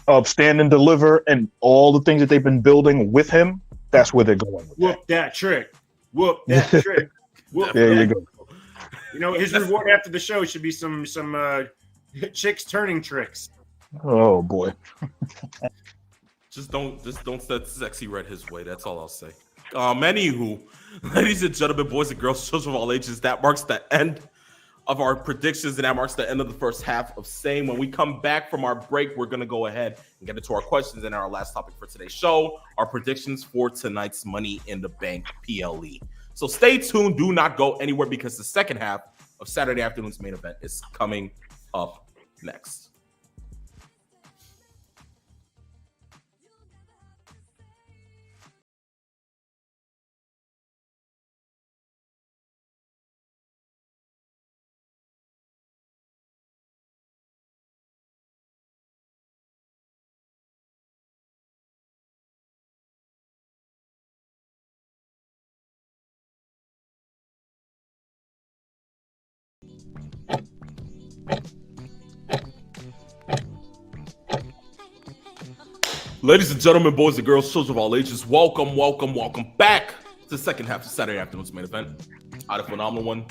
of Stand and Deliver and all the things that they've been building with him. That's where they're going with Whoop that Trick. Whoop that Trick. Whoop there that. You go. You know, his reward after the show should be some chicks turning tricks. Oh boy. Just don't set sexy red his way. That's all I'll say. Anywho, ladies and gentlemen, boys and girls, children of all ages, that marks the end of our predictions, and that marks the end of the first half of Same. When we come back from our break, we're going to go ahead and get into our questions and our last topic for today's show, our predictions for tonight's Money in the Bank PLE. So stay tuned. Do not go anywhere, because the second half of Saturday afternoon's main event is coming up next. Ladies and gentlemen, boys and girls, children of all ages, welcome back to the second half of Saturday afternoon's main event. I had a phenomenal one.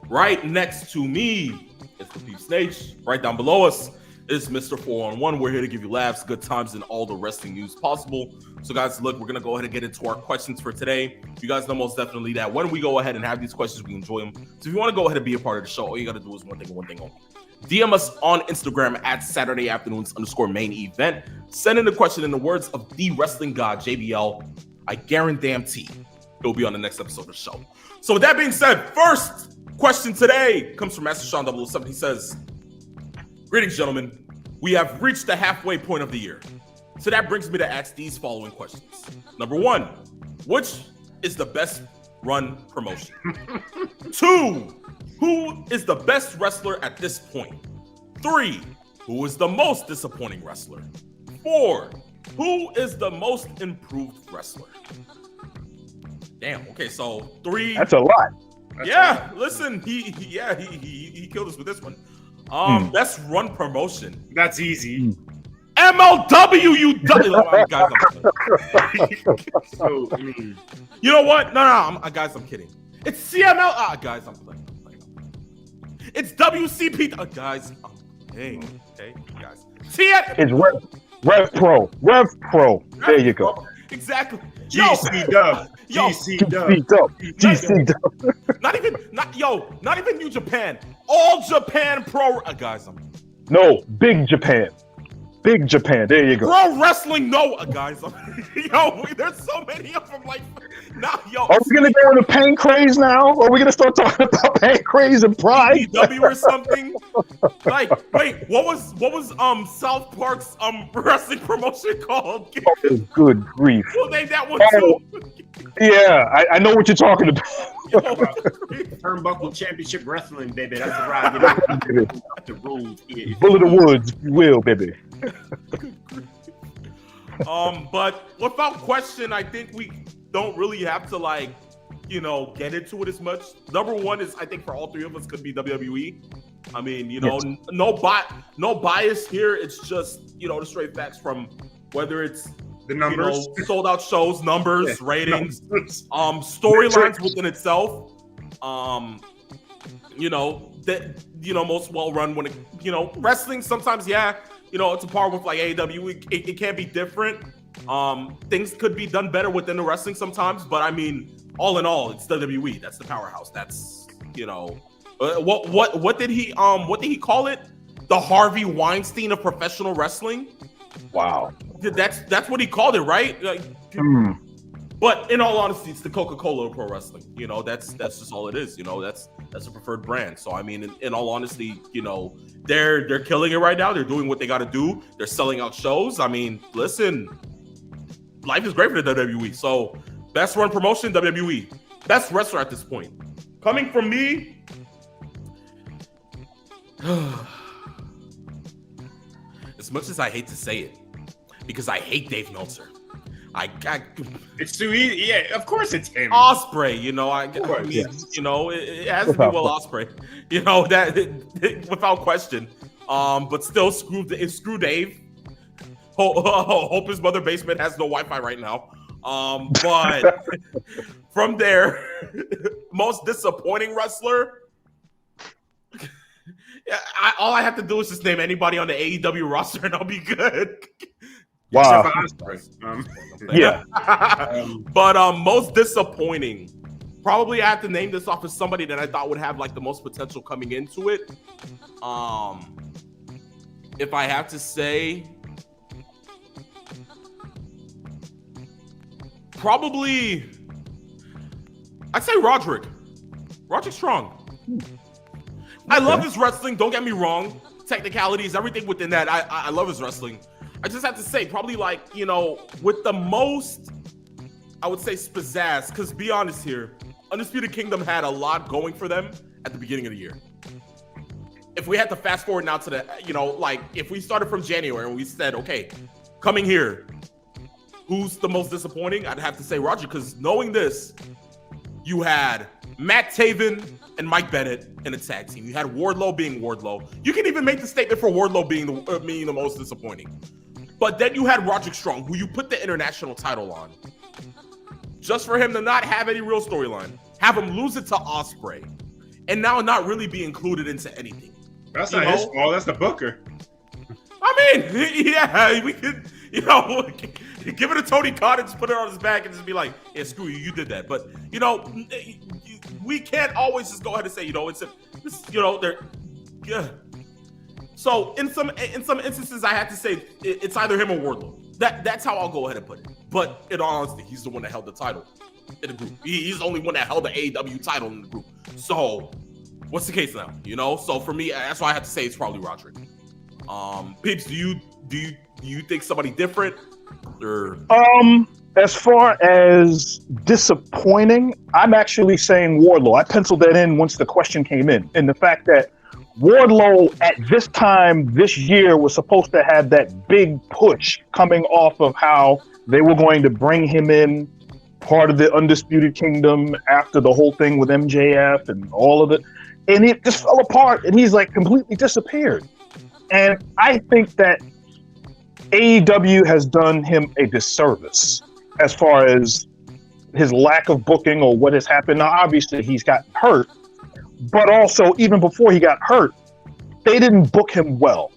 Right next to me is the Peep Snake. Right down below us is Mr. 4-on-1. We're here to give you laughs, good times, and all the wrestling news possible. So guys, look, we're going to go ahead and get into our questions for today. You guys know most definitely that when we go ahead and have these questions, we enjoy them. So if you want to go ahead and be a part of the show, all you got to do is one thing only. DM us on Instagram at Saturday Afternoons_main event. Send in the question in the words of the wrestling god, JBL. I guarantee it'll be on the next episode of the show. So with that being said, first question today comes from Master Sean 007. He says, greetings, gentlemen. We have reached the halfway point of the year. So that brings me to ask these following questions. Number one, which is the best run promotion. 2, who is the best wrestler at this point? 3, who is the most disappointing wrestler? 4, who is the most improved wrestler? Damn. Okay, so 3. That's a lot. Listen, he killed us with this one. Best run promotion. That's easy. MLW, you guys, you know what? No, guys, I'm kidding. It's CML. Guys, I'm playing. It's WCP. Guys, I'm playing. Okay, guys. It's Rev Pro. There you go. Exactly. GC Dub. GC Dub. Not even New Japan. All Japan Pro. Guys, No, Big Japan. Big Japan. There you go. Pro wrestling. No, guys. There's so many of them. Like, now, Are we gonna go into Pain Craze now? Are we gonna start talking about Pain Craze and Pride? EW or something? Like, wait, what was South Park's wrestling promotion called? Oh, good grief! We'll name that one too. Yeah, I know what you're talking about. Turnbuckle Championship Wrestling, baby. That's the ride. The rules here. Bullet of Woods, if you will, baby. But without question, I think we don't really have to get into it as much. Number one is, I think, for all three of us could be WWE. I mean, no bias here. It's just the straight facts from whether it's the numbers, sold out shows, numbers, ratings, storylines within itself. Most well run when wrestling sometimes, it's a par with like AEW. It can be different. Things could be done better within the wrestling sometimes, but I mean, all in all, it's WWE. That's the powerhouse. That's what did he call it? The Harvey Weinstein of professional wrestling. Wow, that's what he called it, right? But in all honesty, it's the Coca-Cola of pro wrestling. That's just all it is. That's a preferred brand. So I mean, in all honesty, they're killing it right now. They're doing what they got to do. They're selling out shows. I mean, listen, life is great for the WWE. So best run promotion, WWE. Best wrestler at this point. Coming from me, as much as I hate to say it, because I hate Dave Meltzer. It's too easy. Yeah, of course it's him. Ospreay, it has to be Will Ospreay. That without question. But still, screw Dave. Hope his mother basement has no Wi-Fi right now. But from there, most disappointing wrestler. All I have to do is just name anybody on the AEW roster, and I'll be good. Wow. But most disappointing. Probably I have to name this off as somebody that I thought would have like the most potential coming into it. If I have to say, probably I'd say Roderick Strong. I love his wrestling, don't get me wrong. Technicalities, everything within that. I love his wrestling. I just have to say, probably with the most, I would say pizzazz, because be honest here, Undisputed Kingdom had a lot going for them at the beginning of the year. If we had to fast forward now to the, if we started from January and we said, okay, coming here, who's the most disappointing? I'd have to say Roger, because knowing this, you had Matt Taven and Mike Bennett in a tag team. You had Wardlow being Wardlow. You can even make the statement for Wardlow being the most disappointing. But then you had Roderick Strong, who you put the international title on, just for him to not have any real storyline, have him lose it to Ospreay, and now not really be included into anything. That's not his fault. That's the booker. I mean, yeah, we could, give it to Tony Khan and just put it on his back and just be like, yeah, screw you, you did that. But, we can't always just go ahead and say, they're, yeah. So in some instances, I have to say it's either him or Wardlow. That's how I'll go ahead and put it. But in all honesty, he's the one that held the title in the group. He's the only one that held the AEW title in the group. So what's the case now? So for me, that's why I have to say it's probably Roderick. Peeps, do you think somebody different? Or As far as disappointing, I'm actually saying Wardlow. I penciled that in once the question came in. And the fact that Wardlow at this time this year was supposed to have that big push coming off of how they were going to bring him in part of the Undisputed Kingdom after the whole thing with MJF and all of it. And it just fell apart and he's like completely disappeared. And I think that AEW has done him a disservice as far as his lack of booking or what has happened. Now, obviously, he's gotten hurt, but also even before he got hurt, they didn't book him well.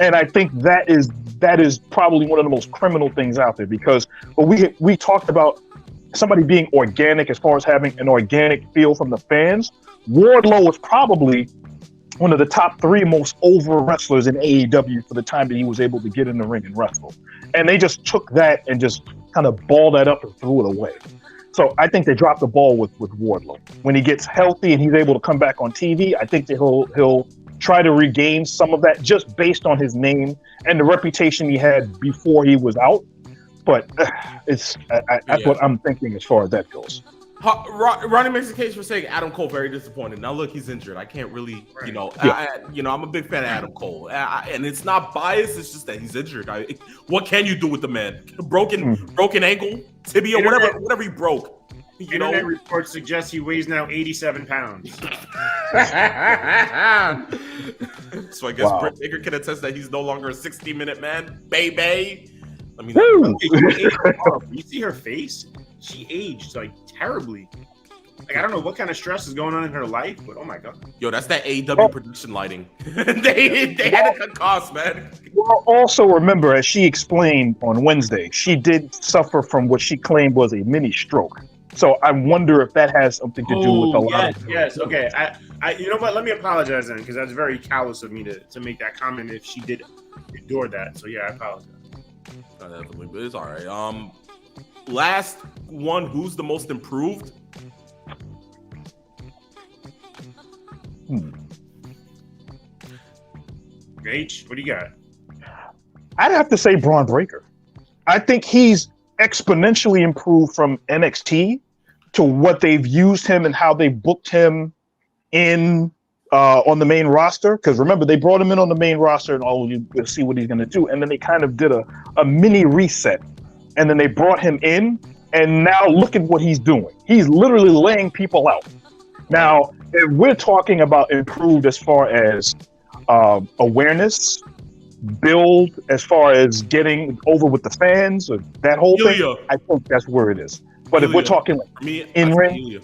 And I think that is probably one of the most criminal things out there because we talked about somebody being organic as far as having an organic feel from the fans. Wardlow was probably one of the top 3 most over wrestlers in AEW for the time that he was able to get in the ring and wrestle. And they just took that and just kind of balled that up and threw it away. So I think they dropped the ball with Wardlow. When he gets healthy and he's able to come back on TV, I think that he'll try to regain some of that just based on his name and the reputation he had before he was out. But that's what I'm thinking as far as that goes. Ronnie makes a case for saying Adam Cole very disappointed. Now look, he's injured. I can't really, I'm a big fan of Adam Cole, and it's not biased. It's just that he's injured. What can you do with the man? Broken ankle, tibia, whatever he broke. Internet reports suggest he weighs now 87 pounds. So I guess Britt Baker can attest that he's no longer a 60-minute man, baby. I mean, you see her face? She aged like terribly. Like I don't know what kind of stress is going on in her life, but oh my god. Yo, that's that AEW production lighting. they had to cut costs, man. Well, also remember, as she explained on Wednesday, she did suffer from what she claimed was a mini stroke. So I wonder if that has something to do with a lot. Yes. Okay. I you know what? Let me apologize then, because that's very callous of me to make that comment if she did endure that. So yeah, I apologize. Definitely, but it's all right. Last one, who's the most improved? H, what do you got? I'd have to say Braun Breaker. I think he's exponentially improved from NXT to what they've used him and how they booked him in on the main roster. Because remember, they brought him in on the main roster and you'll see what he's going to do. And then they kind of did a mini reset. And then they brought him in, and now look at what he's doing. He's literally laying people out. Now, if we're talking about improved as far as awareness, build, as far as getting over with the fans, or that whole thing, I think that's where it is. But if we're talking in ring, you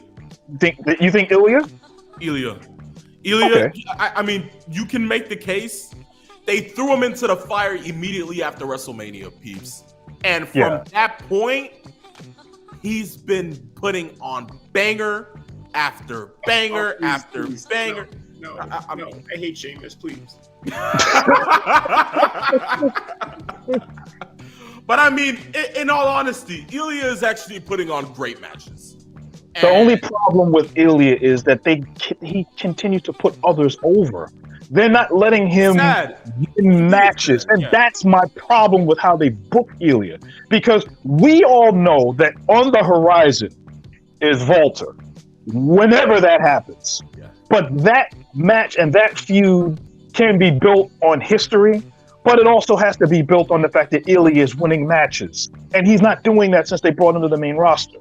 think Ilya? Ilya. Okay. I mean, you can make the case. They threw him into the fire immediately after WrestleMania, peeps. And from that point, he's been putting on banger after banger after banger. No, I hate Sheamus, please. But I mean, in all honesty, Ilya is actually putting on great matches. The only problem with Ilya is that he continues to put others over. They're not letting him win matches. And that's my problem with how they book Ilya. Because we all know that on the horizon is Walter, whenever that happens. Yeah. But that match and that feud can be built on history, but it also has to be built on the fact that Ilya is winning matches. And he's not doing that since they brought him to the main roster.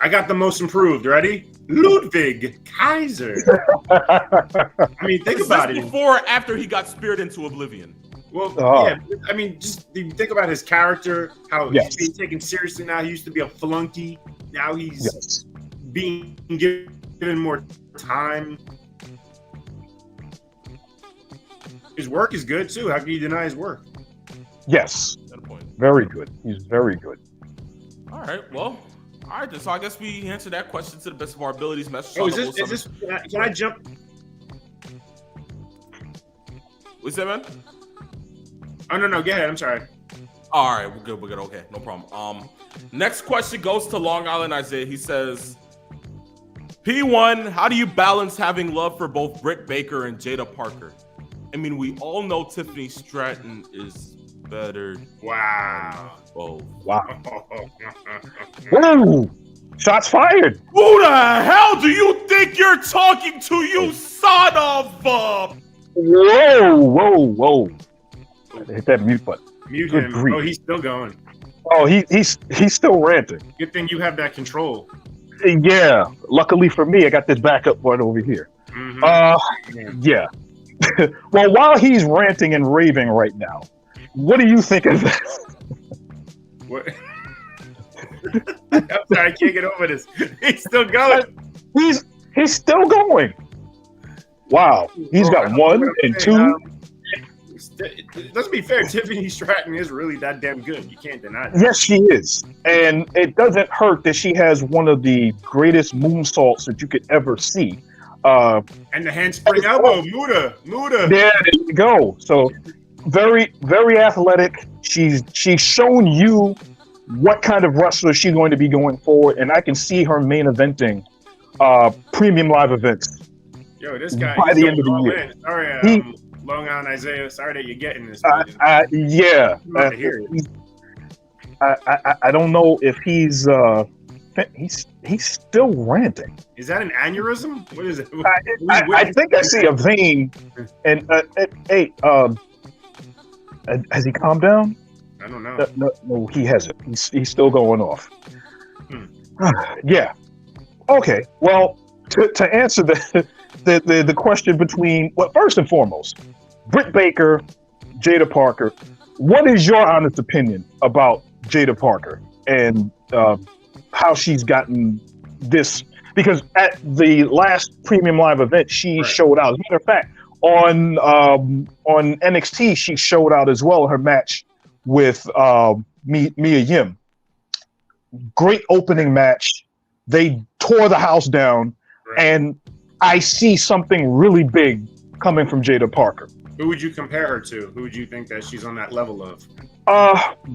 I got the most improved. Ready? Ludwig Kaiser. I mean, think about it. Before or after he got speared into oblivion? Well, yeah. I mean, just think about his character, how he's being taken seriously now. He used to be a flunky. Now he's being given more time. His work is good, too. How can you deny his work? Yes. Very good. He's very good. All right, well. All right, so I guess we answered that question to the best of our abilities. Can I jump? What's that, man? Oh, no, go ahead. I'm sorry. All right, we're good. Okay, no problem. Next question goes to Long Island Isaiah. He says, P1, how do you balance having love for both Britt Baker and Jada Parker? I mean, we all know Tiffany Stratton is better. Wow. Oh. Wow. Whoa! Shots fired. Who the hell do you think you're talking to, you son of a... Whoa. Hit that mute button. Mute Good him. grief. Oh, he's still going. Oh, he's still ranting. Good thing you have that control. Yeah. Luckily for me, I got this backup one over here. Mm-hmm. Yeah. Well, while he's ranting and raving right now, what do you think of that? What? I'm sorry, I can't get over this. He's still going. He's still going. Wow. He's got one and two. Let's be fair, Tiffany Stratton is really that damn good. You can't deny that. Yes, she is. And it doesn't hurt that she has one of the greatest moonsaults that you could ever see. And the handspring elbow, Muda. There you go. So very, very athletic. She's shown you what kind of wrestler she's going to be going forward, and I can see her main eventing premium live events. Yo, this guy by the end of the year. Sorry, Long Island Isaiah. Sorry that you're getting this. Yeah. I don't know if he's still ranting. Is that an aneurysm? What is it? I think I see a vein. And hey, has he calmed down? I don't know. No, he hasn't. He's still going off. Yeah. Okay. Well, to answer the question between, well, first and foremost, Britt Baker, Jada Parker. What is your honest opinion about Jada Parker and how she's gotten this? Because at the last Premium Live event, she showed out. As a matter of fact, on NXT, she showed out as well. Her match with Mia Yim. Great opening match. They tore the house down, and I see something really big coming from Jada Parker. Who would you compare her to? Who would you think that she's on that level of?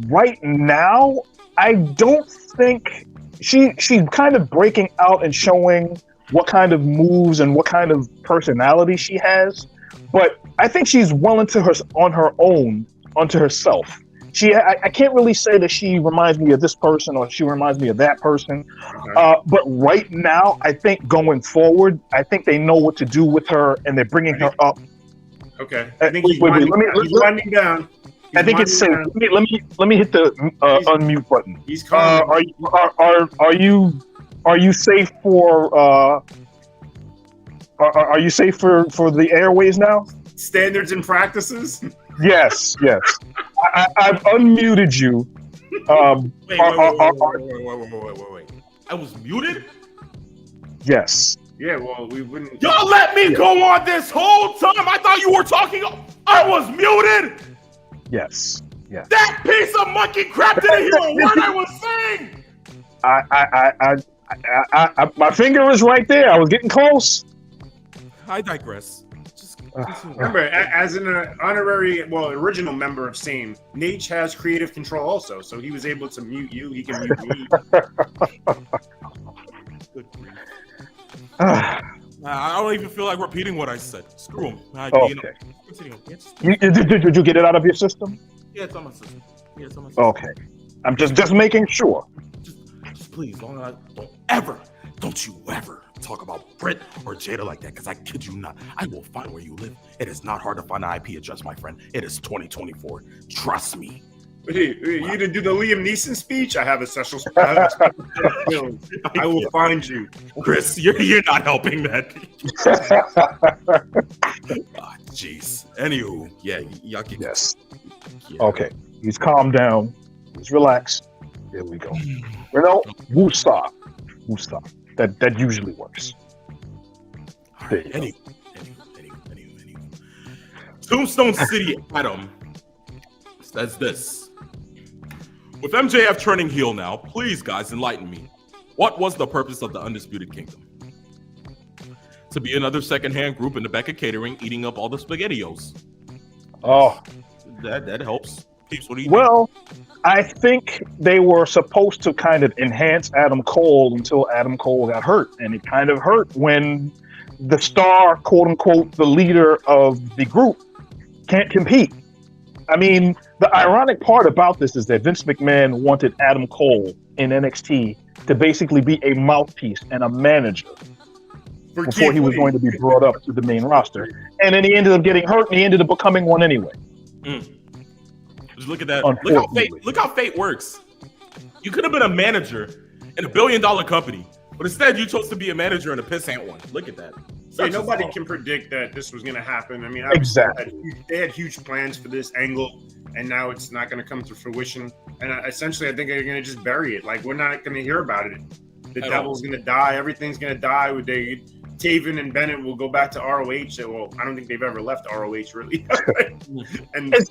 Right now, I don't think she's kind of breaking out and showing what kind of moves and what kind of personality she has. But I think she's well into onto herself. I can't really say that she reminds me of this person or she reminds me of that person. Okay. But right now, I think going forward, I think they know what to do with her and they're bringing her up. Okay. I think he's winding down. I think it's safe. Let me hit the unmute button. He's calling. Are you safe for are you safe for the airways now? Standards and practices? Yes. I've unmuted you. Wait. I was muted? Yes. Yeah, well, we wouldn't. Y'all let me go on this whole time. I thought you were talking. I was muted. Yes. That piece of monkey crap didn't hear a word I was saying. I my finger is right there. I was getting close. I digress. Remember, as an original member of SAME, Nate has creative control also, so he was able to mute you. He can mute me. Good grief. I don't even feel like repeating what I said. Screw him. Okay. Did you get it out of your system? Yeah, it's on my system. Okay. I'm just making sure. Just please, don't you ever talk about Britt or Jada like that, because I kid you not, I will find where you live. It is not hard to find an IP address, my friend. It is 2024. Trust me. Hey, you didn't do the Liam Neeson speech? I have a special I will find you. Chris, you're not helping that. Jeez. Anywho, yeah, y'all can. Yes. Yeah. Okay. He's calmed down. He's relaxed. There we go. Woosah. That usually works. Right. Anyway. Tombstone City Adam says this. With MJF turning heel now, please, guys, enlighten me. What was the purpose of the Undisputed Kingdom? To be another secondhand group in the back of catering, eating up all the SpaghettiOs. Oh. That helps. Peeps, what do you think? I think they were supposed to kind of enhance Adam Cole until Adam Cole got hurt. And it kind of hurt when the star, quote unquote, the leader of the group can't compete. I mean, the ironic part about this is that Vince McMahon wanted Adam Cole in NXT to basically be a mouthpiece and a manager before he was going to be brought up to the main roster. And then he ended up getting hurt, and he ended up becoming one anyway. Just look at that. Look how fate works. You could have been a manager in $1 billion company, but instead you chose to be a manager in a pissant one. Look at that. Yeah, nobody can predict that this was going to happen. I mean, exactly. They had huge plans for this angle, and now it's not going to come to fruition. And essentially, I think they're going to just bury it. Like, we're not going to hear about it. The Devil's going to die. Everything's going to die. Taven and Bennett will go back to ROH. Well, I don't think they've ever left ROH, really. and that's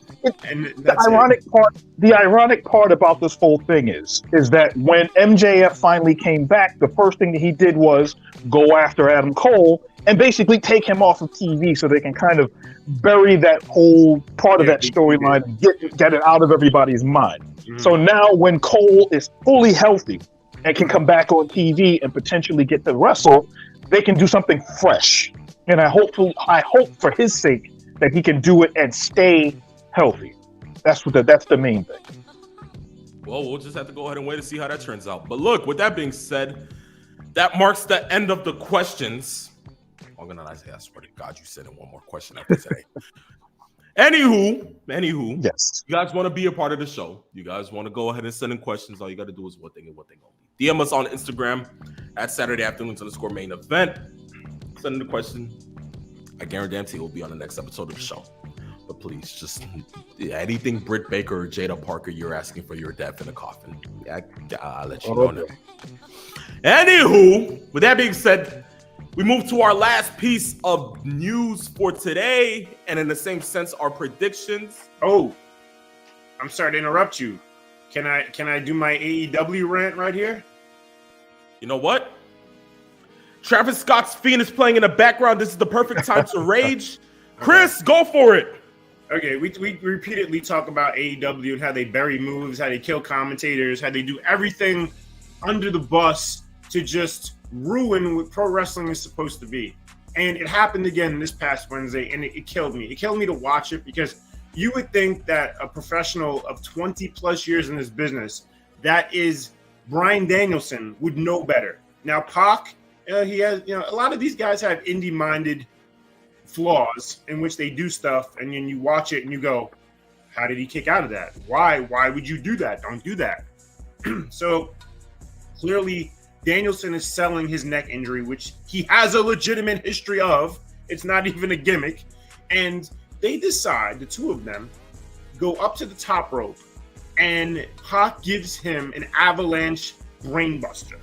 the ironic part about this whole thing is that when MJF finally came back, the first thing that he did was go after Adam Cole and basically take him off of TV so they can kind of bury that whole part of that storyline and get it out of everybody's mind. Mm-hmm. So now when Cole is fully healthy and can come back on TV and potentially get to wrestle, they can do something fresh. And I hope for his sake that he can do it and stay healthy. That's the main thing. Well, we'll just have to go ahead and wait to see how that turns out. But look, with that being said, that marks the end of the questions. I swear to God, you sent in one more question after today. Anywho, yes. You guys want to be a part of the show? You guys want to go ahead and send in questions? All you got to do is one thing and one thing only. DM us on Instagram at Saturday Afternoons_main event. Send in the question. I guarantee it will be on the next episode of the show. But please, just anything Britt Baker or Jada Parker you're asking for, your death in a coffin. I'll let you know now. Anywho, with that being said, we move to our last piece of news for today, and in the same sense, our predictions. Oh, I'm sorry to interrupt you. Can I do my AEW rant right here? You know what? Travis Scott's Fiend is playing in the background. This is the perfect time to rage. Chris, go for it. Okay, we repeatedly talk about AEW and how they bury moves, how they kill commentators, how they do everything under the bus to just ruin what pro wrestling is supposed to be. And it happened again this past Wednesday, and it killed me. It killed me to watch it because you would think that a professional of 20 plus years in this business, that is Bryan Danielson, would know better. Now, Pac, he has, a lot of these guys have indie-minded flaws in which they do stuff, and then you watch it and you go, how did he kick out of that? Why would you do that? Don't do that. So clearly Danielson is selling his neck injury, which he has a legitimate history of. It's not even a gimmick. And they decide, the two of them, go up to the top rope, and Pac gives him an avalanche brainbuster.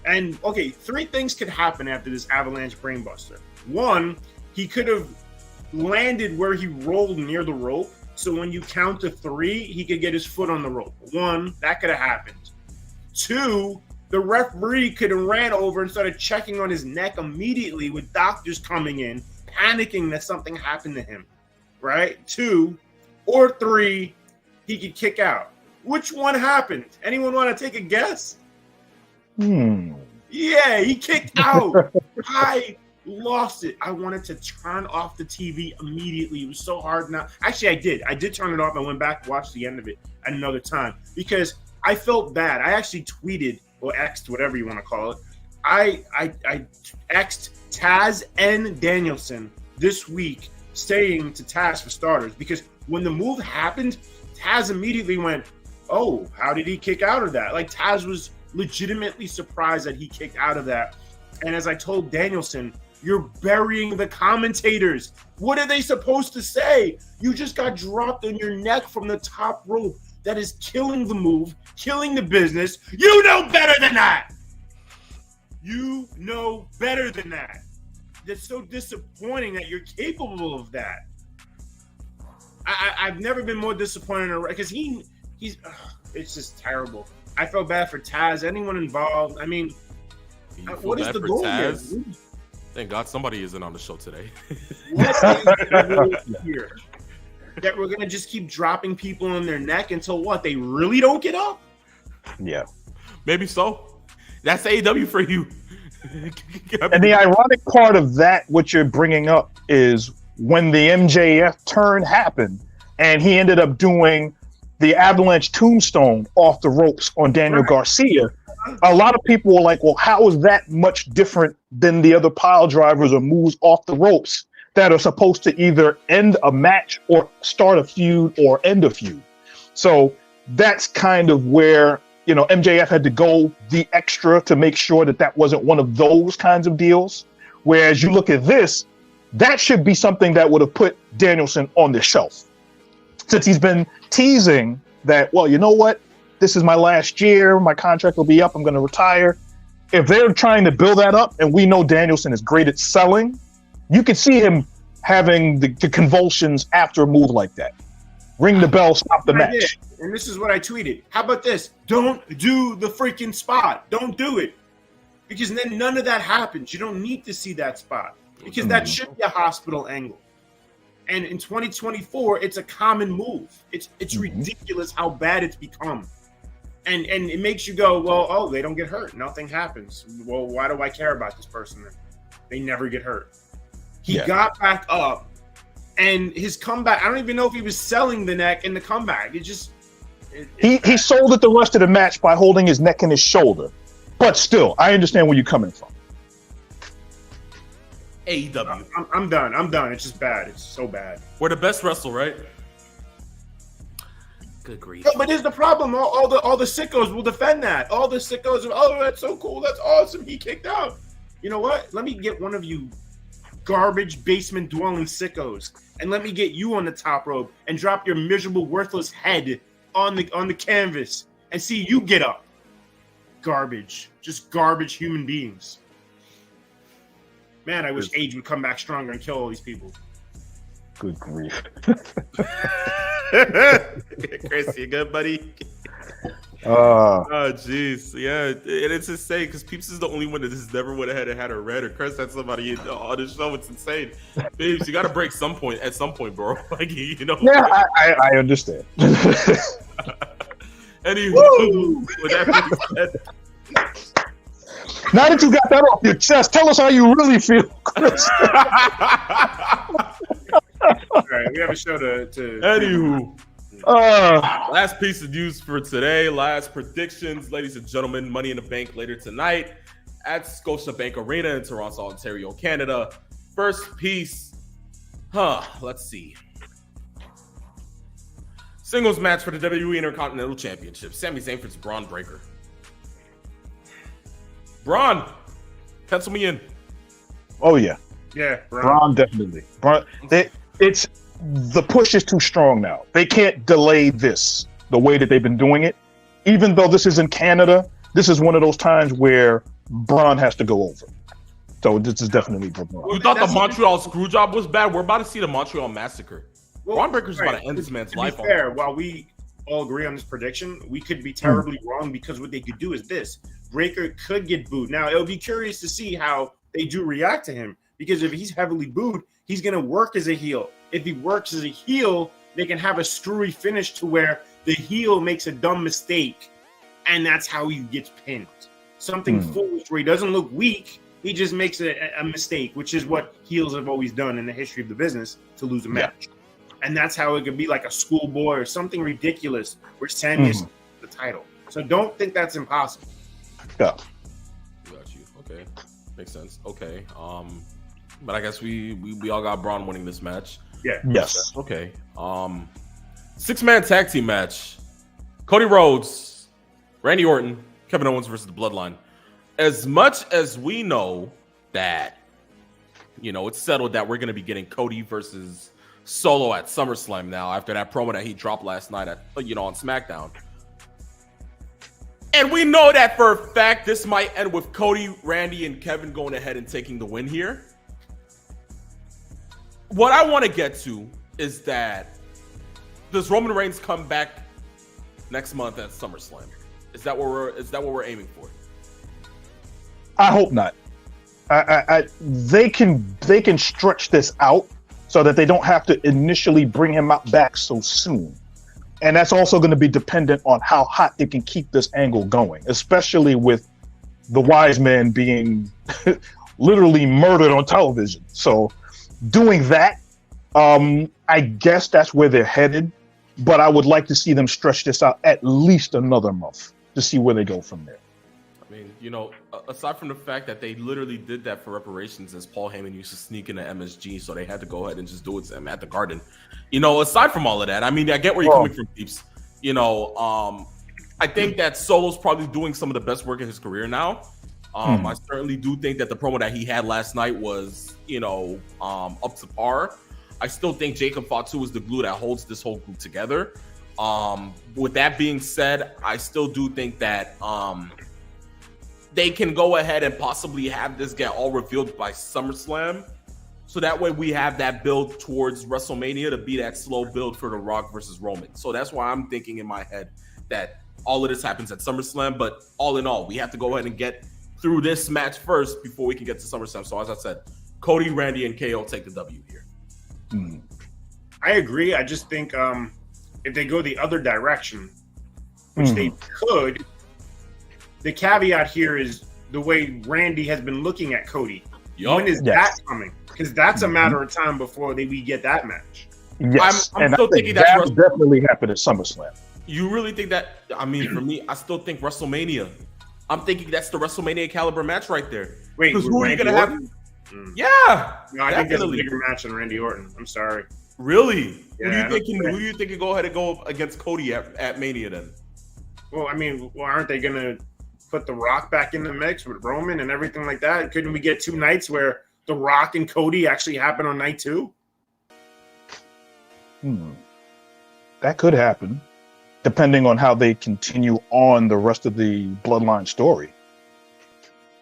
And, okay, 3 things could happen after this avalanche brainbuster. 1, he could have landed where he rolled near the rope, so when you count to 3, he could get his foot on the rope. 1, that could have happened. 2, the referee could have ran over and started checking on his neck immediately with doctors coming in, panicking that something happened to him, right? 2, or 3, he could kick out. Which one happened? Anyone want to take a guess? Yeah, he kicked out. I lost it. I wanted to turn off the TV immediately. It was so hard now. Actually, I did. I did turn it off. I went back and watched the end of it at another time because I felt bad. I actually tweeted or X'd, whatever you want to call it. I X'd Taz and Danielson this week, saying to Taz for starters, because when the move happened, Taz immediately went, oh, how did he kick out of that? Like, Taz was legitimately surprised that he kicked out of that. And as I told Danielson, you're burying the commentators. What are they supposed to say? You just got dropped on your neck from the top rope. That is killing the move, killing the business. You know better than that. You know better than that. That's so disappointing that you're capable of that. I've never been more disappointed because he's it's just terrible. I felt bad for Taz, anyone involved. I mean, what is the goal here? Thank God somebody isn't on the show today. What is the goal here? That we're going to just keep dropping people on their neck until what? They really don't get up? Yeah. Maybe so. That's AEW for you. And the ironic part of that, what you're bringing up, is when the MJF turn happened, and he ended up doing the Avalanche Tombstone off the ropes on Daniel Garcia. A lot of people were like, well, how is that much different than the other pile drivers or moves off the ropes that are supposed to either end a match or start a feud or end a feud? So that's kind of where, MJF had to go the extra to make sure that that wasn't one of those kinds of deals. Whereas you look at this, that should be something that would have put Danielson on the shelf. Since he's been teasing that, well, you know what? This is my last year. My contract will be up. I'm going to retire. If they're trying to build that up, and we know Danielson is great at selling, you could see him having the convulsions after a move like that. Ring the bell, stop the match. And this is what I tweeted. How about this? Don't do the freaking spot. Don't do it. Because then none of that happens. You don't need to see that spot. Because that should be a hospital angle. And in 2024, it's a common move. It's ridiculous how bad it's become. And it makes you go, well, oh, they don't get hurt. Nothing happens. Well, why do I care about this person then? They never get hurt. He got back up, and his comeback, I don't even know if he was selling the neck in the comeback. He sold it the rest of the match by holding his neck and his shoulder. But still, I understand where you're coming from. AEW. I'm done. It's just bad. It's so bad. We're the best wrestle, right? Good grief. No, but here's the problem. All the sickos will defend that. All the sickos are, oh, that's so cool. That's awesome. He kicked out. You know what? Let me get one of you garbage basement dwelling sickos, and let me get you on the top rope and drop your miserable, worthless head on the canvas and see you get up. Garbage. Just garbage human beings. Man, I wish Age would come back stronger and kill all these people. Good grief. Chris, you good, buddy? Oh, jeez. Yeah, and it's insane because Peeps is the only one that just never would have had a red, or Chris had somebody on the show. It's insane. Babes, you got to break at some point, bro. Like, Yeah, I understand. Anywho, with that being said, now that you got that off your chest, tell us how you really feel, Chris. All right, we have a show to Anywho, last piece of news for today. Last predictions, ladies and gentlemen. Money in the Bank later tonight at Scotiabank Arena in Toronto, Ontario, Canada. First piece, let's see. Singles match for the WWE Intercontinental Championship. Sami Zayn versus Braun Breaker. Braun, pencil me in. Oh yeah, Braun definitely. It's the push is too strong now. They can't delay this the way that they've been doing it. Even though this is in Canada, this is one of those times where Braun has to go over. So this is definitely for Braun. You thought the Montreal Screwjob was bad? We're about to see the Montreal Massacre. Braun Breaker's about to end this man's life. To be fair, while we all agree on this prediction, we could be terribly wrong, because what they could do is this. Breaker could get booed. Now, it'll be curious to see how they do react to him, because if he's heavily booed, he's going to work as a heel. If he works as a heel, they can have a screwy finish to where the heel makes a dumb mistake, and that's how he gets pinned. Something foolish where he doesn't look weak, he just makes a mistake, which is what heels have always done in the history of the business, to lose a match. And that's how it could be, like a schoolboy or something ridiculous where Sami is the title. So don't think that's impossible. Yeah. Got you. Okay. Makes sense. Okay. But I guess we all got Braun winning this match. Yeah. Yes. Okay. 6-man tag team match. Cody Rhodes, Randy Orton, Kevin Owens versus the Bloodline. As much as we know that, it's settled that we're going to be getting Cody versus Solo at SummerSlam now after that promo that he dropped last night on SmackDown. And we know that for a fact this might end with Cody, Randy, and Kevin going ahead and taking the win here. What I want to get to is that, does Roman Reigns come back next month at SummerSlam? Is that what we're aiming for? I hope not. They can stretch this out so that they don't have to initially bring him back so soon. And that's also going to be dependent on how hot they can keep this angle going, especially with the wise man being literally murdered on television. So doing that, I guess that's where they're headed, but I would like to see them stretch this out at least another month to see where they go from there. I mean, you know, aside from the fact that they literally did that for reparations, as Paul Heyman used to sneak into MSG, so they had to go ahead and just do it to him at the Garden. You know, aside from all of that, I mean, I get where you're coming from, Peeps. You know, I think that Solo's probably doing some of the best work in his career now. I certainly do think that the promo that he had last night was, you know, up to par. I still think Jacob Fatu is the glue that holds this whole group together. With that being said, I still do think that they can go ahead and possibly have this get all revealed by SummerSlam. So that way we have that build towards WrestleMania to be that slow build for The Rock versus Roman. So that's why I'm thinking in my head that all of this happens at SummerSlam. But all in all, we have to go ahead and get through this match first before we can get to SummerSlam. So as I said, Cody, Randy, and KO take the W here. I agree. I just think if they go the other direction, which they could, the caveat here is the way Randy has been looking at Cody. When is that coming? Because that's a matter of time before we get that match. Yes, I'm still thinking that will definitely happen at SummerSlam. You really think that? I mean, for me, I still think WrestleMania. I'm thinking that's the WrestleMania caliber match right there. Wait, who are you going to have? Yeah, no, I think that's a bigger match than Randy Orton. I'm sorry. Really? Yeah, who do you think can go ahead and go against Cody at Mania then? Well, I mean, aren't they going to put The Rock back in the mix with Roman and everything like that? Couldn't we get 2 nights where The Rock and Cody actually happen on night 2? That could happen, depending on how they continue on the rest of the Bloodline story.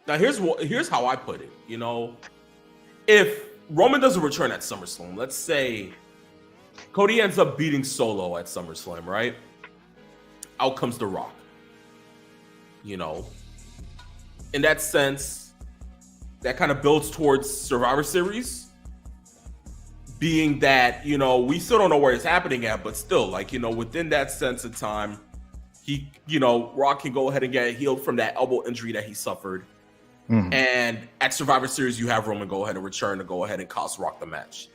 Now, here's how I put it. You know, if Roman doesn't return at SummerSlam, let's say Cody ends up beating Solo at SummerSlam, right? Out comes The Rock. You know, in that sense, that kind of builds towards Survivor Series, being that, you know, we still don't know where it's happening at, but still, like, you know, within that sense of time, he, you know, Rock can go ahead and get healed from that elbow injury that he suffered. And at Survivor Series, you have Roman go ahead and return to go ahead and cost Rock the match.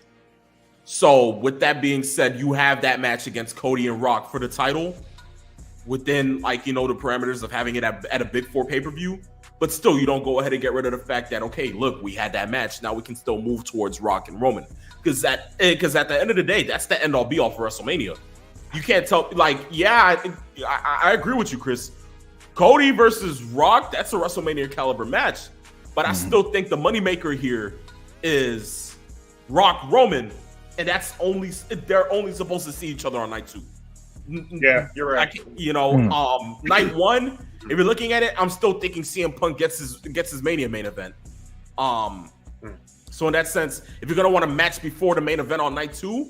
So with that being said, you have that match against Cody and Rock for the title within, like, you know, the parameters of having it at a Big 4 pay-per-view. But still, you don't go ahead and get rid of the fact that, okay, look, we had that match. Now we can still move towards Rock and Roman. Because at the end of the day, that's the end-all be-all for WrestleMania. You can't tell, like, yeah, I agree with you, Chris. Cody versus Rock, that's a WrestleMania caliber match. But I still think the moneymaker here is Rock Roman, and they're only supposed to see each other on night 2. Yeah, you're right. Night 1, if you're looking at it, I'm still thinking CM Punk gets his Mania main event. So in that sense, if you're gonna want a match before the main event on night 2,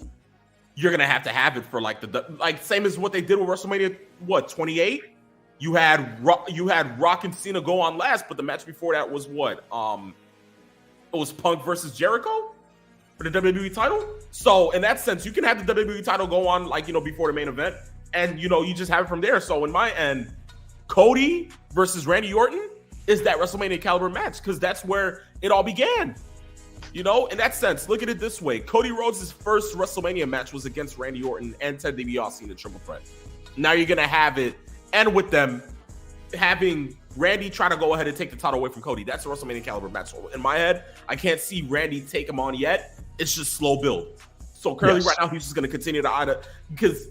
you're gonna have it for like the same as what they did with WrestleMania 28. You had Rock and Cena go on last, but the match before that was what? It was Punk versus Jericho for the WWE title. So in that sense, you can have the WWE title go on, like, you know, before the main event, and, you know, you just have it from there. So in my end, Cody versus Randy Orton is that WrestleMania caliber match, because that's where it all began. You know, in that sense, look at it this way: Cody Rhodes' first WrestleMania match was against Randy Orton and Ted DiBiase in the Triple Threat. Now you're gonna have it, and with them having Randy try to go ahead and take the title away from Cody, that's a WrestleMania caliber match. So in my head, I can't see Randy take him on yet. It's just slow build. So currently, right now, he's just gonna continue to either, because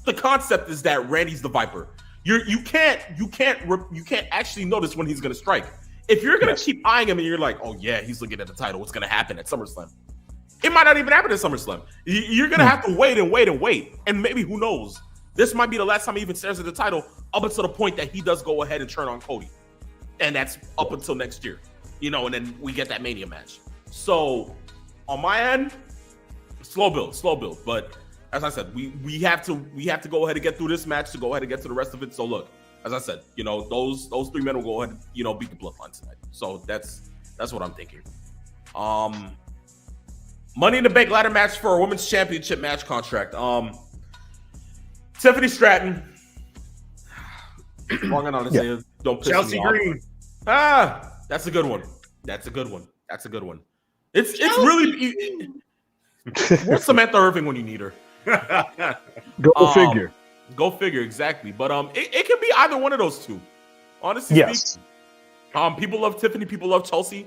the concept is that Randy's the Viper. You can't actually notice when he's gonna strike. If you're gonna keep eyeing him and you're like, oh yeah, he's looking at the title, what's gonna happen at SummerSlam? It might not even happen at SummerSlam. You're gonna have to wait and wait and wait, and maybe, who knows, this might be the last time he even stares at the title, up until the point that he does go ahead and turn on Cody, and that's up until next year, you know, and then we get that Mania match. So on my end, slow build. But as I said, we have to go ahead and get through this match to go ahead and get to the rest of it. So look, as I said, you know, those 3 men will go ahead and, you know, beat the Bloodline tonight. So that's what I'm thinking. Money in the Bank ladder match for a women's championship match contract. Tiffany Stratton. Wrong on this. Yeah. Don't piss Chelsea me Green. Off. That's a good one. It's really Where's Samantha Irving when you need her? Go figure. Go figure, exactly. But it can be either one of those two. Honestly Yes. speaking. People love Tiffany, people love Chelsea.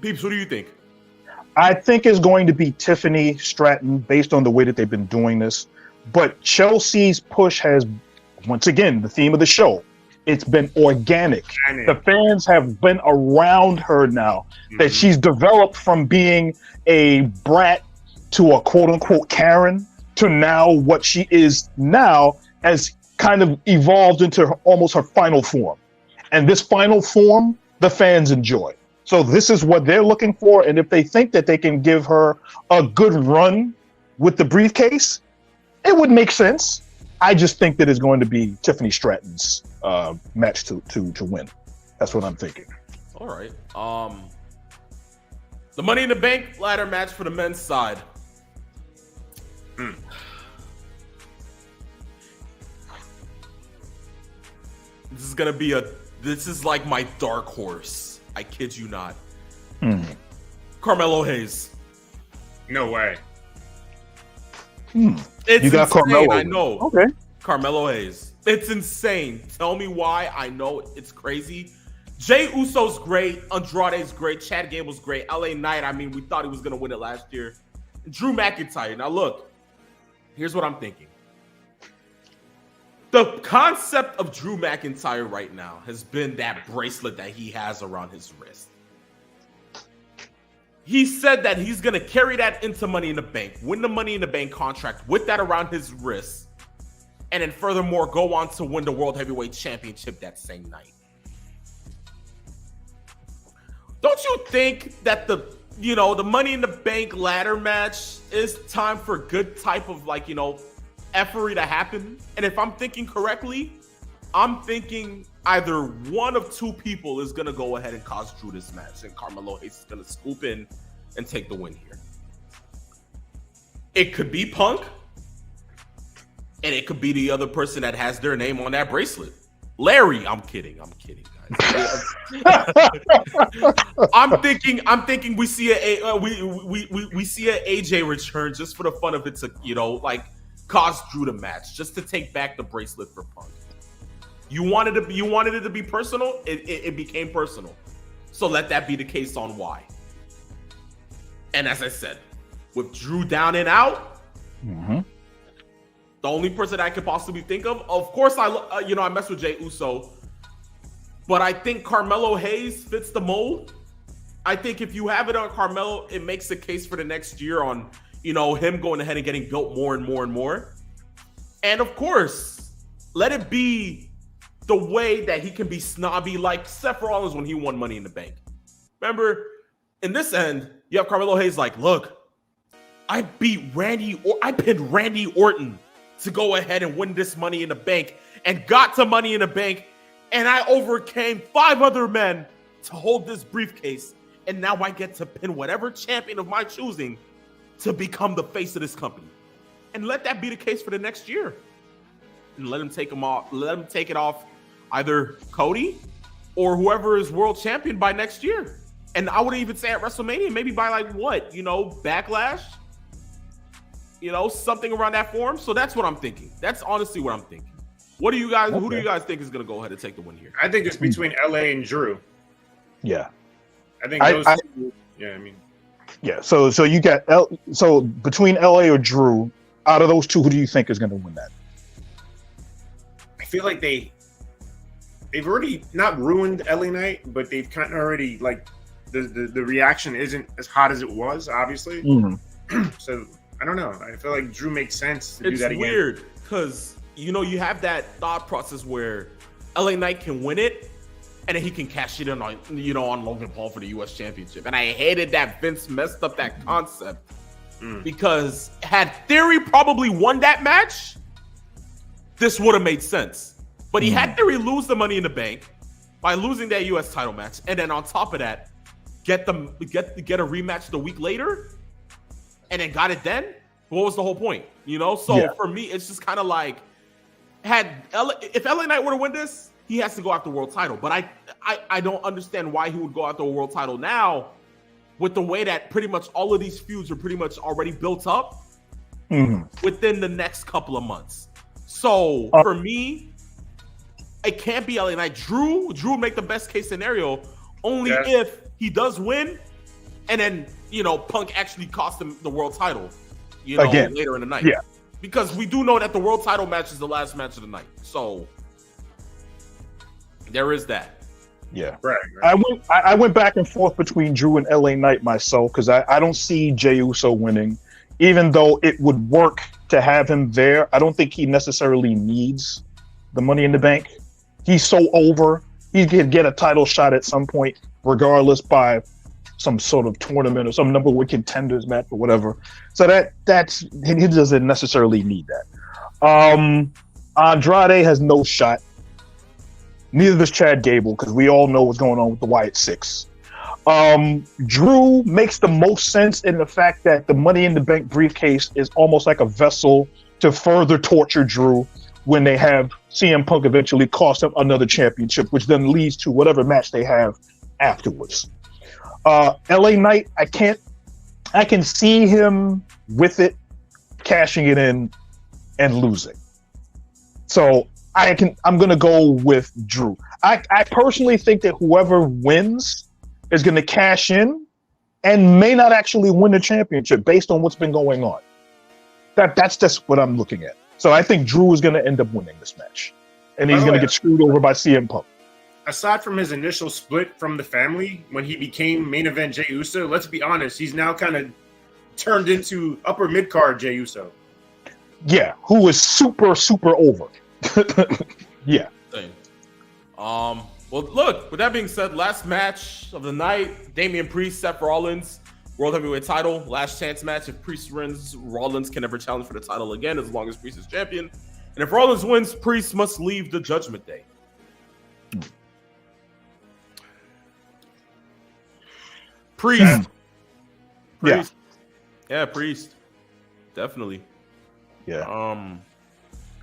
Peeps, who do you think? I think it's going to be Tiffany Stratton based on the way that they've been doing this. But Chelsea's push has, once again, the theme of the show, it's been organic. The fans have been around her now, that she's developed from being a brat to a quote-unquote Karen to now what she is now has kind of evolved into almost her final form. And this final form, the fans enjoy. So this is what they're looking for. And if they think that they can give her a good run with the briefcase, it would make sense. I just think that it's going to be Tiffany Stratton's match to win. That's what I'm thinking. All right. The Money in the Bank ladder match for the men's side. This is like my dark horse. I kid you not. Carmelo Hayes. No way. It's You got insane, Carmelo. I know. Okay. Carmelo Hayes. It's insane. Tell me why. I know it's crazy. Jey Uso's great. Andrade's great. Chad Gable's great. LA Knight, I mean, we thought he was going to win it last year. Drew McIntyre. Now, look. Here's what I'm thinking. The concept of Drew McIntyre right now has been that bracelet that he has around his wrist. He said that he's going to carry that into Money in the Bank, win the Money in the Bank contract with that around his wrist, and then furthermore go on to win the World Heavyweight Championship that same night. Don't you think that the Money in the Bank ladder match is time for good type of effery to happen? And if I'm thinking correctly, I'm thinking either one of two people is going to go ahead and cause Drew this match, and Carmelo Hayes is going to scoop in and take the win here. It could be Punk, and it could be the other person that has their name on that bracelet. Larry, I'm kidding, guys. I'm thinking we see we see a AJ return just for the fun of it to cause Drew to match, just to take back the bracelet for Punk. You wanted it to be personal. It became personal. So let that be the case on why. And as I said, with Drew down and out, the only person I could possibly think of course, I mess with Jey Uso, but I think Carmelo Hayes fits the mold. I think if you have it on Carmelo, it makes a case for the next year on him going ahead and getting built more and more and more. And of course, let it be the way that he can be snobby like Seth Rollins when he won Money in the Bank. Remember, in this end, you have Carmelo Hayes like, look, I pinned Randy Orton to go ahead and win this Money in the Bank and got to Money in the Bank, and I overcame 5 other men to hold this briefcase, and now I get to pin whatever champion of my choosing to become the face of this company. And let that be the case for the next year. And let him take it off either Cody or whoever is world champion by next year. And I would even say at WrestleMania, maybe by Backlash, something around that form. So that's what I'm thinking. That's honestly what I'm thinking. Who do you guys think is going to go ahead and take the win here? I think it's between LA and Drew. Yeah. I think those two, yeah. So you got so between LA or Drew, out of those two, who do you think is going to win that? I feel like they've already not ruined LA Knight, but they've kind of already the reaction isn't as hot as it was, obviously. So I don't know. I feel like Drew makes sense to do that again. It's weird because you have that thought process where LA Knight can win it, and then he can cash it in on on Logan Paul for the U.S. Championship. And I hated that Vince messed up that concept because had Theory probably won that match, this would have made sense. But he had Theory lose the Money in the Bank by losing that U.S. title match, and then on top of that, get a rematch the week later, and then got it then. What was the whole point? So for me, it's just kind of like if LA Knight were to win this, he has to go after the world title. But I don't understand why he would go after a world title now with the way that pretty much all of these feuds are pretty much already built up within the next couple of months. So for me, it can't be LA Knight. Drew would make the best case scenario only if he does win, and then Punk actually cost him the world title, later in the night. Yeah, because we do know that the world title match is the last match of the night. So there is that. Yeah, right. I went back and forth between Drew and LA Knight myself because I don't see Jey Uso winning, even though it would work to have him there. I don't think he necessarily needs the Money in the Bank. He's so over. He could get a title shot at some point, regardless, by some sort of tournament or some number one contenders match or whatever. So that's he doesn't necessarily need that. Andrade has no shot. Neither does Chad Gable, because we all know what's going on with the Wyatt Six. Drew makes the most sense in the fact that the Money in the Bank briefcase is almost like a vessel to further torture Drew when they have CM Punk eventually cost him another championship, which then leads to whatever match they have afterwards. LA Knight, I can see him with it, cashing it in and losing. So I'm going to go with Drew. I personally think that whoever wins is going to cash in and may not actually win the championship based on what's been going on. That's just what I'm looking at. So I think Drew is going to end up winning this match, and he's going to get screwed over by CM Punk. Aside from his initial split from the family when he became main event Jey Uso, let's be honest, he's now kind of turned into upper mid card Jey Uso. Yeah, who is super over. Yeah. Well, look, with that being said, last match of the night, Damian Priest, Seth Rollins, World Heavyweight title, last chance match. If Priest wins, Rollins can never challenge for the title again as long as Priest is champion. And if Rollins wins, Priest must leave the Judgment Day. Priest. Yeah, Priest. Definitely. Yeah.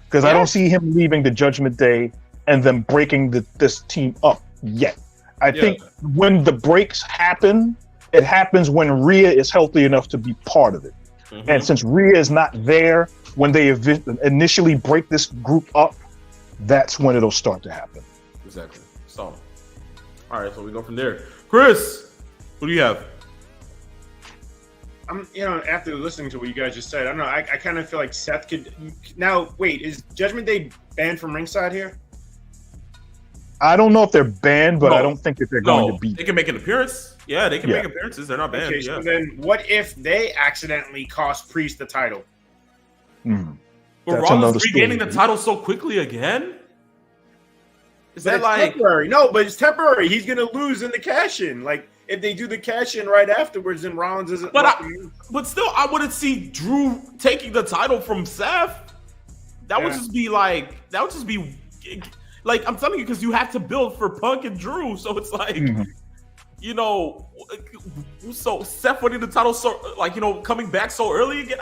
Because I don't see him leaving the Judgment Day and then breaking this team up yet. I think when the breaks happen, it happens when Rhea is healthy enough to be part of it. And since Rhea is not there when they initially break this group up, that's when it'll start to happen. Exactly. So, all right, so we go from there. Chris, what do you have? After listening to what you guys just said, I don't know. I kind of feel like Seth could. Now, wait, is Judgment Day banned from ringside here? I don't know if they're banned, but I don't think that they're going to be. They can make an appearance. Yeah, they can make appearances. They're not banned. Okay, so then what if they accidentally cost Priest the title? But Rollins regaining the title so quickly again? Is that like temporary? No, but it's temporary. He's going to lose in the cash-in. Like, if they do the cash-in right afterwards, then Rollins isn't. But still, I wouldn't see Drew taking the title from Seth. That would just be like, I'm telling you, because you have to build for Punk and Drew. So it's like, so Seth winning the title, so coming back so early again.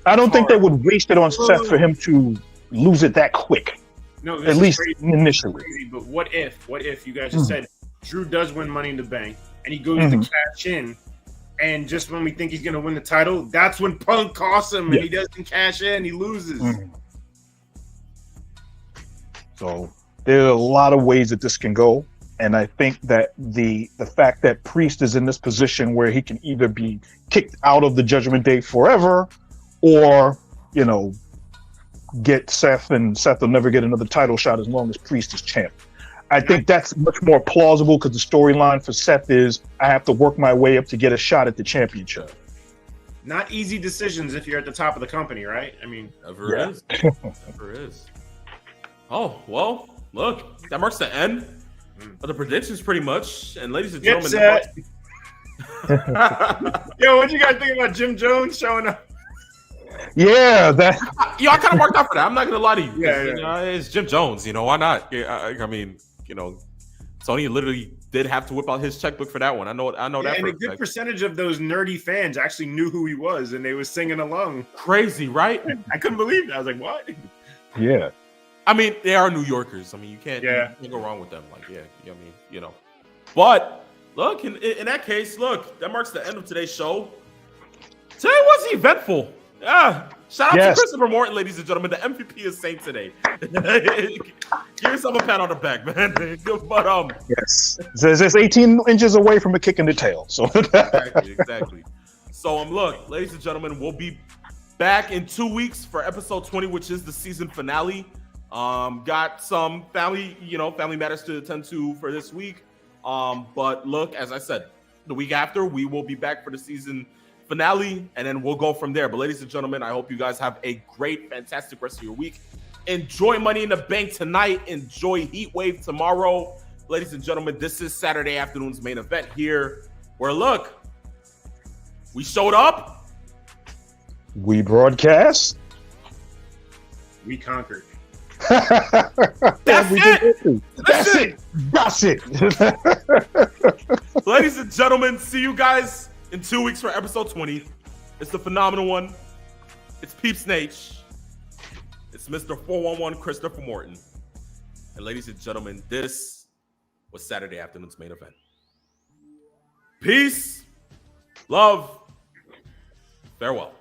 I don't think they would waste it on Seth for him to lose it that quick. No, at least initially. But what if you guys just said Drew does win Money in the Bank and he goes to cash in, and just when we think he's going to win the title, that's when Punk costs him and he doesn't cash in, he loses. So there are a lot of ways that this can go, and I think that the fact that Priest is in this position where he can either be kicked out of the Judgment Day forever, or get Seth, and Seth will never get another title shot as long as Priest is champ. I think that's much more plausible because the storyline for Seth is I have to work my way up to get a shot at the championship. Not easy decisions if you're at the top of the company, right? I mean, never is. Never is. Oh, well, look, that marks the end of the predictions pretty much. And ladies and gentlemen, yo, what you guys think about Jim Jones showing up? Yeah, I kind of marked out for that. I'm not gonna lie to you. Yeah. It's Jim Jones. Why not? I mean, Tony literally did have to whip out his checkbook for that one. I know that. And a good percentage of those nerdy fans actually knew who he was, and they was singing along. Crazy, right? I couldn't believe that. I was like, what? Yeah. I mean, they are New Yorkers. I mean, you can't go wrong with them. Like, But Look, in that case, look, that marks the end of today's show. Today was eventful. Yeah. Shout out to Christopher Morton, ladies and gentlemen. The MVP is Saint today. Give yourself a pat on the back, man. But yes, there's 18 inches away from a kick in the tail. So exactly. So look, ladies and gentlemen, we'll be back in 2 weeks for episode 20, which is the season finale. Got some family matters to attend to for this week. But look, as I said, the week after we will be back for the season finale, and then we'll go from there. But ladies and gentlemen, I hope you guys have a great, fantastic rest of your week. Enjoy Money in the Bank tonight. Enjoy Heat Wave tomorrow. Ladies and gentlemen, this is Saturday afternoon's main event here, where look, we showed up, we broadcast, we conquered. That's it. That's it. Ladies and gentlemen, see you guys in 2 weeks for episode 20. It's the phenomenal one. It's Peeps Nate. It's Mr. 411 Christopher Morton. And ladies and gentlemen, this was Saturday afternoon's main event. Peace, love, farewell.